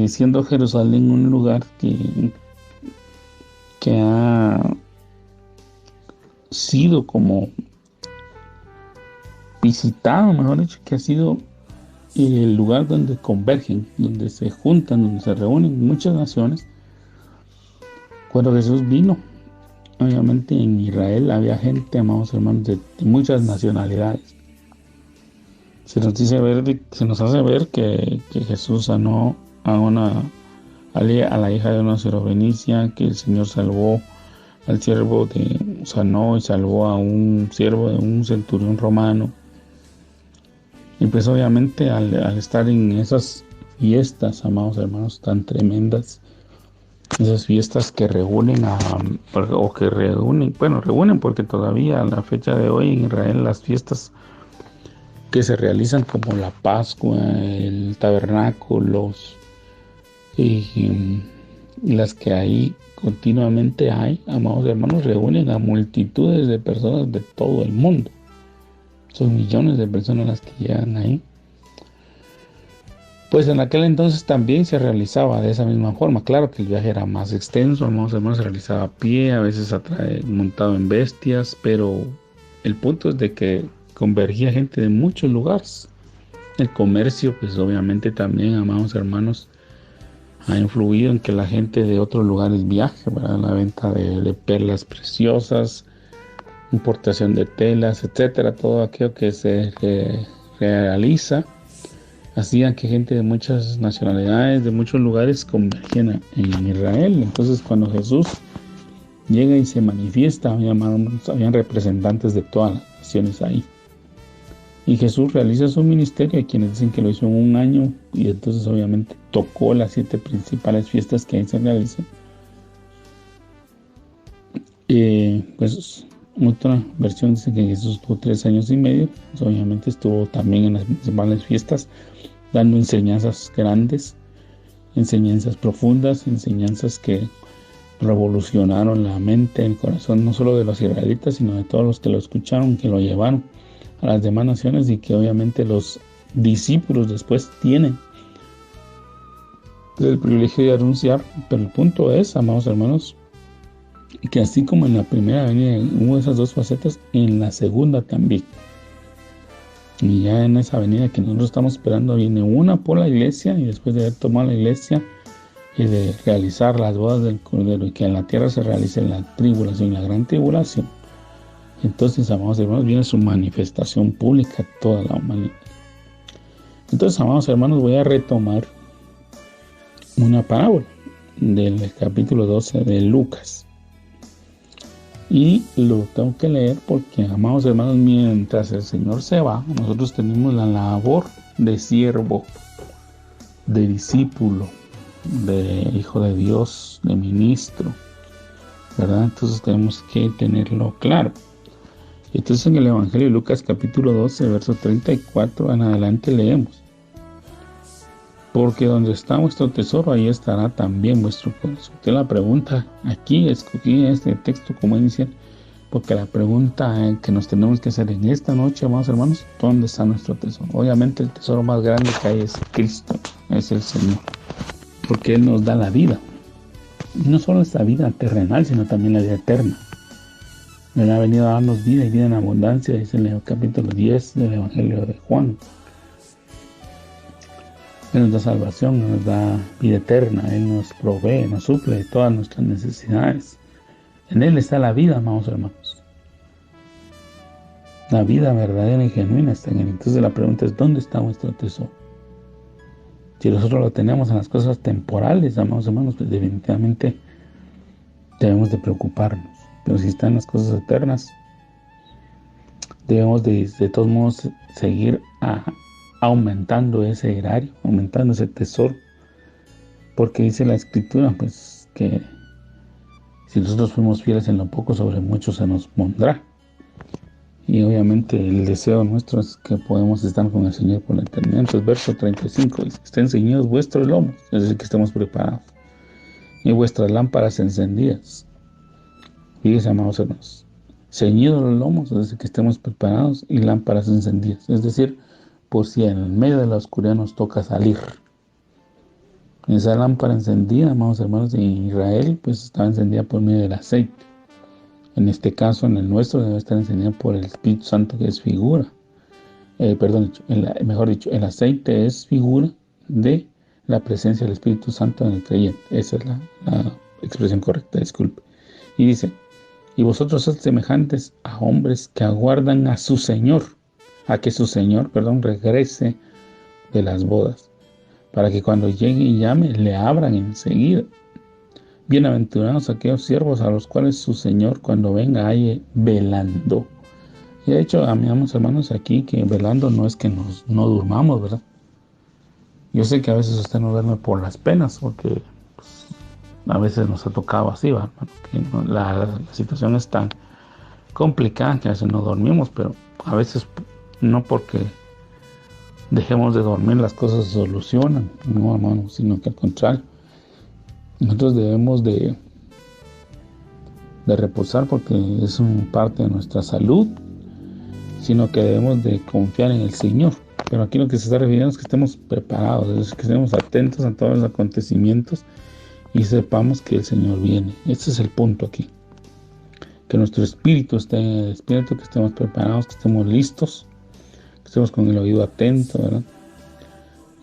siendo Jerusalén un lugar que ha sido como visitado, mejor dicho, que ha sido el lugar donde convergen, donde se juntan, donde se reúnen muchas naciones. Cuando Jesús vino, obviamente en Israel había gente, amados hermanos, de muchas nacionalidades. Se nos hace ver que Jesús sanó a la hija de una sirofenicia, que el Señor salvó al sanó y salvó a un siervo de un centurión romano. Y pues obviamente al estar en esas fiestas, amados hermanos, tan tremendas, esas fiestas que reúnen reúnen porque todavía a la fecha de hoy en Israel las fiestas que se realizan como la Pascua, el tabernáculo y las que ahí continuamente hay, amados hermanos, reúnen a multitudes de personas de todo el mundo. Son millones de personas las que llegan ahí. Pues en aquel entonces también se realizaba de esa misma forma. Claro que el viaje era más extenso, amados hermanos, se realizaba a pie, a veces montado en bestias, pero el punto es de que convergía gente de muchos lugares. El comercio, pues obviamente también, amados hermanos, ha influido en que la gente de otros lugares viaje, ¿verdad? La venta de perlas preciosas, importación de telas, etcétera, todo aquello que se realiza hacían que gente de muchas nacionalidades, de muchos lugares convergieran en Israel. Entonces, cuando Jesús llega y se manifiesta, habían representantes de todas las naciones ahí. Y Jesús realiza su ministerio. Hay quienes dicen que lo hizo en un año, y entonces obviamente tocó las 7 principales fiestas que ahí se realizan. Pues otra versión dice que Jesús estuvo 3 años y medio. Pues obviamente estuvo también en las principales fiestas, dando enseñanzas grandes, enseñanzas profundas, enseñanzas que revolucionaron la mente, el corazón, no solo de los israelitas, sino de todos los que lo escucharon, que lo llevaron a las demás naciones, y que obviamente los discípulos después tienen el privilegio de anunciar. Pero el punto es, amados hermanos, que así como en la primera venida hubo esas 2 facetas, en la segunda también. Y ya en esa venida que nosotros estamos esperando viene una por la iglesia, y después de haber tomado la iglesia y de realizar las bodas del Cordero, y que en la tierra se realice la tribulación y la gran tribulación, entonces, amados hermanos, viene su manifestación pública a toda la humanidad. Entonces, amados hermanos, voy a retomar una parábola del capítulo 12 de Lucas. Y lo tengo que leer porque, amados hermanos, mientras el Señor se va, nosotros tenemos la labor de siervo, de discípulo, de hijo de Dios, de ministro, ¿verdad? Entonces tenemos que tenerlo claro. Entonces en el Evangelio de Lucas capítulo 12, verso 34 en adelante leemos: porque donde está vuestro tesoro, ahí estará también vuestro corazón. Entonces la pregunta, aquí escogí este texto como inicial, porque la pregunta que nos tenemos que hacer en esta noche, amados hermanos, ¿dónde está nuestro tesoro? Obviamente el tesoro más grande que hay es Cristo, es el Señor, porque Él nos da la vida. Y no solo esta vida terrenal, sino también la vida eterna. Él ha venido a darnos vida y vida en abundancia, dice en el capítulo 10 del Evangelio de Juan. Él nos da salvación, nos da vida eterna, Él nos provee, nos suple de todas nuestras necesidades. En Él está la vida, amados hermanos. La vida verdadera y genuina está en Él. Entonces la pregunta es, ¿dónde está vuestro tesoro? Si nosotros lo tenemos en las cosas temporales, amados hermanos, pues definitivamente debemos de preocuparnos. Pero si está en las cosas eternas, debemos de todos modos seguir aumentando ese erario, aumentando ese tesoro. Porque dice la Escritura, pues, que si nosotros fuimos fieles en lo poco, sobre mucho se nos pondrá. Y obviamente el deseo nuestro es que podamos estar con el Señor por la eternidad. Entonces, verso 35 dice: estén ceñidos vuestros lomos, es decir, que estemos preparados, y vuestras lámparas encendidas. Fíjense, amados hermanos, ceñidos los lomos, es decir, que estemos preparados, y lámparas encendidas, es decir, por si en medio de la oscuridad nos toca salir. Esa lámpara encendida, amados hermanos, en Israel, pues estaba encendida por medio del aceite. En este caso, en el nuestro, debe estar encendida por el Espíritu Santo, que es figura. Mejor dicho, el aceite es figura de la presencia del Espíritu Santo en el creyente. Esa es la expresión correcta, disculpe. Y dice: y vosotros sois semejantes a hombres que aguardan a su Señor, a que su Señor, regrese de las bodas, para que cuando llegue y llame, le abran enseguida. Bienaventurados aquellos siervos a los cuales su Señor, cuando venga, halle velando. Y de hecho, amigos hermanos, aquí que velando no es que no durmamos, ¿verdad? Yo sé que a veces usted no duerme por las penas, porque pues, a veces nos ha tocado así, ¿verdad? Que la situación es tan complicada que a veces no dormimos, pero a veces no porque dejemos de dormir las cosas se solucionan, no, hermano, sino que al contrario. Nosotros debemos de reposar porque es parte de nuestra salud, sino que debemos de confiar en el Señor. Pero aquí lo que se está refiriendo es que estemos preparados, es que estemos atentos a todos los acontecimientos y sepamos que el Señor viene. Este es el punto aquí. Que nuestro espíritu esté despierto, que estemos preparados, que estemos listos, que estemos con el oído atento, ¿verdad?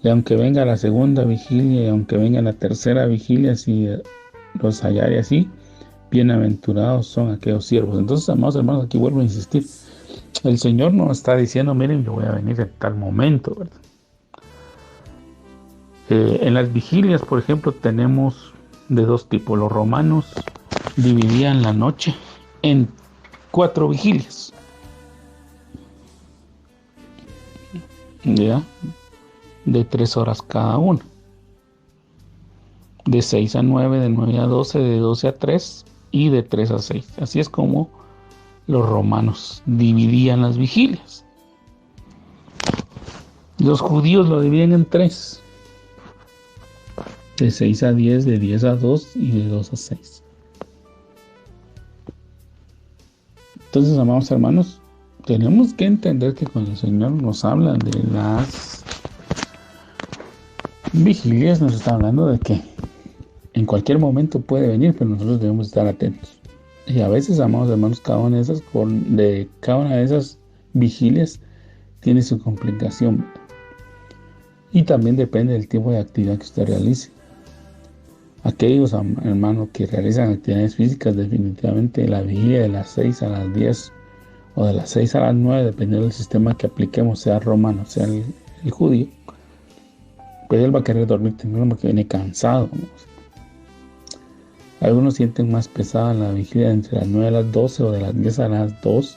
Y aunque venga la segunda vigilia y aunque venga la tercera vigilia, si los hallare así, bienaventurados son aquellos siervos. Entonces, amados hermanos, aquí vuelvo a insistir. El Señor no está diciendo: miren, yo voy a venir en tal momento, ¿verdad? En las vigilias, por ejemplo, tenemos de dos tipos. Los romanos dividían la noche en 4 vigilias. ¿Ya? De 3 horas cada una, de 6 a 9, de 9 a 12, de 12 a 3 y de 3 a 6. Así es como los romanos dividían las vigilias. Los judíos lo dividen en 3, de 6 a 10, de 10 a 2 y de 2 a 6. Entonces, amados hermanos, tenemos que entender que cuando el Señor nos habla de las vigilias, nos está hablando de que en cualquier momento puede venir, pero nosotros debemos estar atentos. Y a veces, amados hermanos, cada una de esas vigilias tiene su complicación. Y también depende del tipo de actividad que usted realice. Aquellos hermanos que realizan actividades físicas, definitivamente la vigilia de las 6 a las 10 o de las 6 a las 9, dependiendo del sistema que apliquemos, sea romano, sea el judío, pues él va a querer dormir temprano porque viene cansado. Algunos sienten más pesada la vigilia entre las 9 a las 12 o de las 10 a las 2,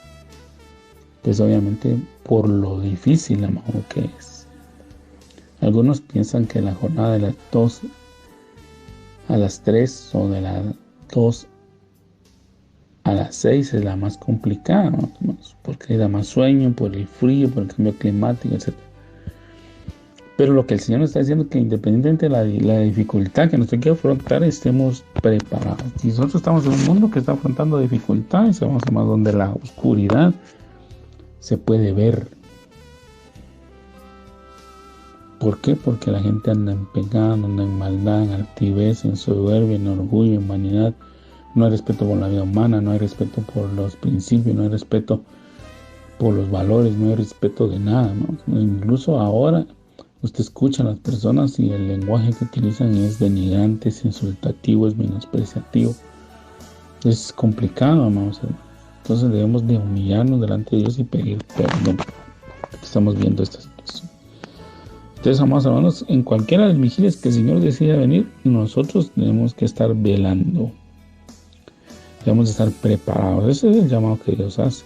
pues obviamente por lo difícil, amado, que es. Algunos piensan que la jornada de las 2 a las 3 o de las 2 a las 6 es la más complicada, ¿no? Porque da más sueño, por el frío, por el cambio climático, etc. Pero lo que el Señor nos está diciendo es que independientemente de la dificultad que nos toque afrontar, estemos preparados. Si nosotros estamos en un mundo que está afrontando dificultades, vamos a más donde la oscuridad se puede ver. ¿Por qué? Porque la gente anda en pecado, anda en maldad, en altivez, en soberbia, en orgullo, en vanidad. No hay respeto por la vida humana, no hay respeto por los principios, no hay respeto por los valores, no hay respeto de nada, ¿no? Incluso ahora usted escucha a las personas y el lenguaje que utilizan es denigrante, es insultativo, es menospreciativo. Es complicado, amados hermanos. Entonces debemos de humillarnos delante de Dios y pedir perdón. Estamos viendo esta situación. Entonces, amados hermanos, en cualquiera de las vigilias que el Señor decida venir, nosotros tenemos que estar velando. Debemos estar preparados. Ese es el llamado que Dios hace.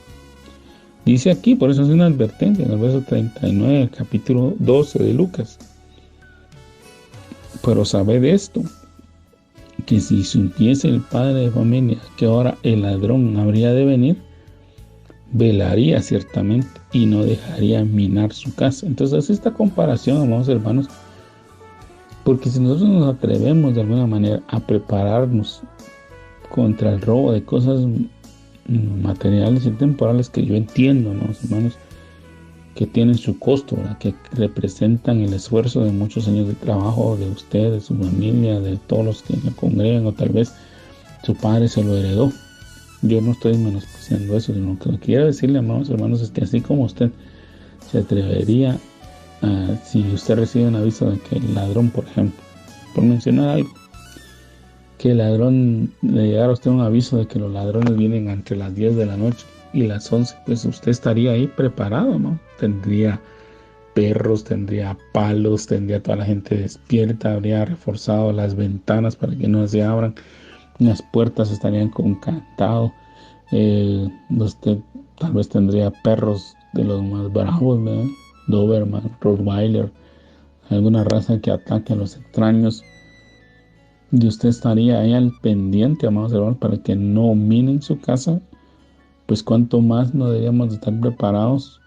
Dice aquí, por eso es una advertencia, en el verso 39 del capítulo 12 de Lucas. Pero sabed esto, que si supiese el padre de familia que ahora el ladrón habría de venir, velaría ciertamente y no dejaría minar su casa. Entonces hace esta comparación, amados hermanos, porque si nosotros nos atrevemos de alguna manera a prepararnos contra el robo de cosas materiales y temporales, que yo entiendo, amados hermanos, que tienen su costo, ¿verdad? Que representan el esfuerzo de muchos años de trabajo de usted, de su familia, de todos los que la congregan, o tal vez su padre se lo heredó. Yo no estoy menospreciando eso, sino que lo que quiero decirle, amados hermanos, es que así como usted se atrevería si usted recibe un aviso de que el ladrón, por ejemplo, por mencionar algo, que el ladrón, le llegara a usted un aviso de que los ladrones vienen entre las 10 de la noche y las 11, pues usted estaría ahí preparado, ¿no? Tendría perros, tendría palos, tendría toda la gente despierta, habría reforzado las ventanas para que no se abran, las puertas estarían con candado, usted tal vez tendría perros de los más bravos, ¿verdad? Doberman, Rottweiler, alguna raza que ataque a los extraños, y usted estaría ahí al pendiente, amados hermanos, para que no minen su casa. Pues cuánto más no deberíamos de estar preparados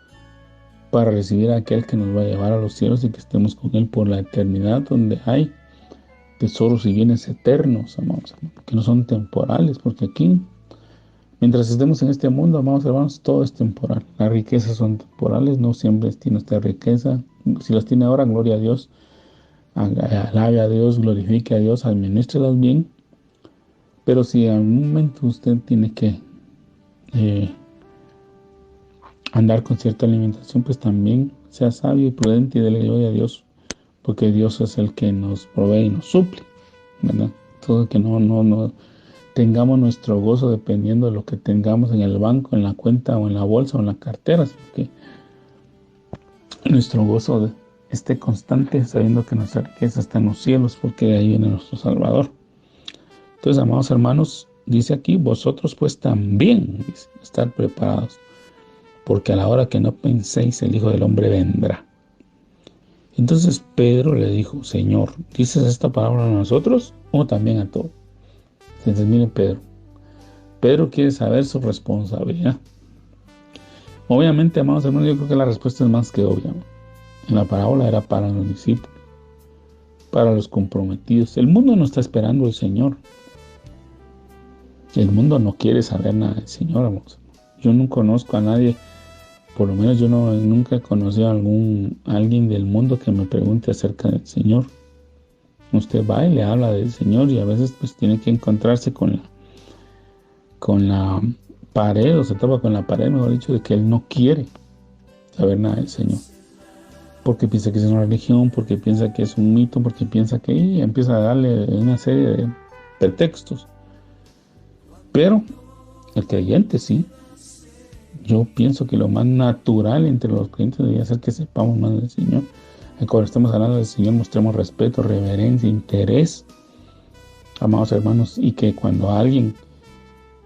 para recibir a aquel que nos va a llevar a los cielos y que estemos con él por la eternidad, donde hay tesoros y bienes eternos, amados hermanos, que no son temporales, porque aquí, mientras estemos en este mundo, amados hermanos, todo es temporal. Las riquezas son temporales, no siempre tiene usted riqueza. Si las tiene ahora, gloria a Dios, alabe a Dios, glorifique a Dios, administrelas bien. Pero si en algún momento usted tiene que andar con cierta alimentación, pues también sea sabio y prudente y dele gloria a Dios, porque Dios es el que nos provee y nos suple, ¿verdad? Todo que no tengamos nuestro gozo dependiendo de lo que tengamos en el banco, en la cuenta o en la bolsa o en la cartera, sino que nuestro gozo esté constante sabiendo que nuestra riqueza está en los cielos, porque de ahí viene nuestro Salvador. Entonces, amados hermanos, dice aquí, vosotros pues también estar preparados, porque a la hora que no penséis el Hijo del Hombre vendrá. Entonces Pedro le dijo, Señor, ¿dices esta palabra a nosotros o también a todos? Entonces miren, Pedro quiere saber su responsabilidad. Obviamente, amados hermanos, yo creo que la respuesta es más que obvia. En la parábola era para los discípulos, para los comprometidos. El mundo no está esperando al Señor. El mundo no quiere saber nada del Señor, amados. Yo no conozco a nadie, por lo menos yo nunca he conocido a alguien del mundo que me pregunte acerca del Señor. Usted va y le habla del Señor y a veces pues tiene que encontrarse con la pared, o se topa con la pared, mejor dicho, de que él no quiere saber nada del Señor. Porque piensa que es una religión, porque piensa que es un mito, porque piensa que y empieza a darle una serie de pretextos. Pero el creyente sí. Yo pienso que lo más natural entre los creyentes debería ser que sepamos más del Señor. Y cuando estamos hablando del Señor, mostremos respeto, reverencia, interés, amados hermanos, y que cuando alguien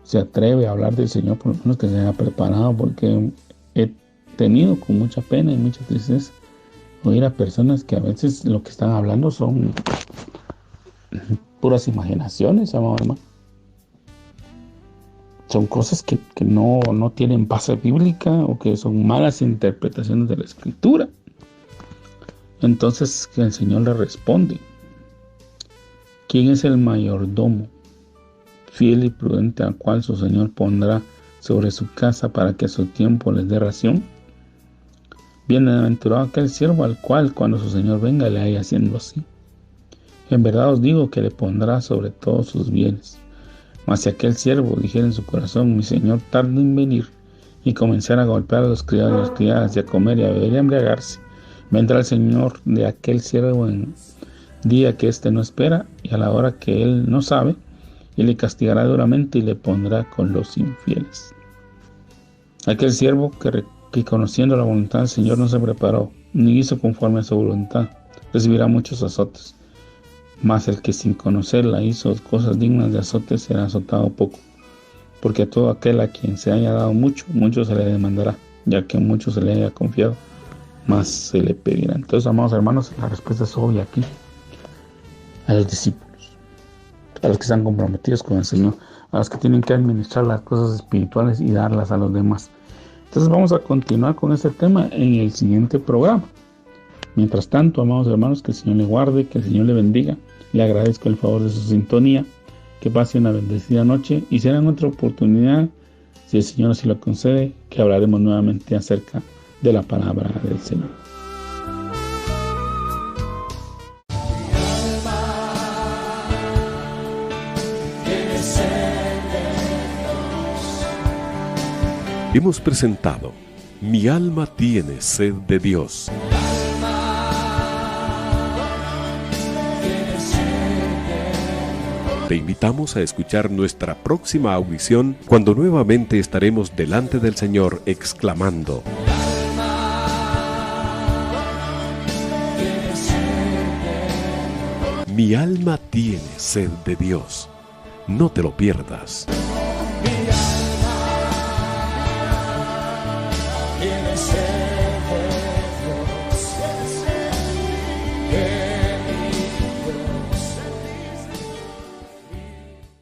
se atreve a hablar del Señor, por lo menos que se haya preparado, porque he tenido con mucha pena y mucha tristeza oír a personas que a veces lo que están hablando son puras imaginaciones, amados hermanos. Son cosas que no tienen base bíblica o que son malas interpretaciones de la Escritura. Entonces que el Señor le responde: ¿quién es el mayordomo fiel y prudente al cual su Señor pondrá sobre su casa para que a su tiempo les dé ración? Bienaventurado aquel siervo al cual cuando su Señor venga le haya haciendo así. En verdad os digo que le pondrá sobre todos sus bienes. Mas si aquel siervo dijera en su corazón: mi Señor tarda en venir, y comenzara a golpear a los criados y las criadas, y a comer y a beber y a embriagarse, vendrá el Señor de aquel siervo en día que éste no espera y a la hora que él no sabe, y le castigará duramente y le pondrá con los infieles. Aquel siervo que que conociendo la voluntad del Señor no se preparó, ni hizo conforme a su voluntad, recibirá muchos azotes. Mas el que sin conocerla hizo cosas dignas de azotes será azotado poco. Porque a todo aquel a quien se haya dado mucho, mucho se le demandará, ya que mucho se le haya confiado, más se le pedirá. Entonces, amados hermanos, la respuesta es obvia aquí. A los discípulos, a los que están comprometidos con el Señor, a los que tienen que administrar las cosas espirituales y darlas a los demás. Entonces vamos a continuar con este tema en el siguiente programa. Mientras tanto, amados hermanos, que el Señor le guarde, que el Señor le bendiga. Le agradezco el favor de su sintonía. Que pase una bendecida noche y será en otra oportunidad, si el Señor así lo concede, que hablaremos nuevamente acerca de la palabra del Señor. Hemos presentado Mi alma tiene sed de Dios. Te invitamos a escuchar nuestra próxima audición cuando nuevamente estaremos delante del Señor exclamando: Mi alma tiene sed de Dios. No te lo pierdas.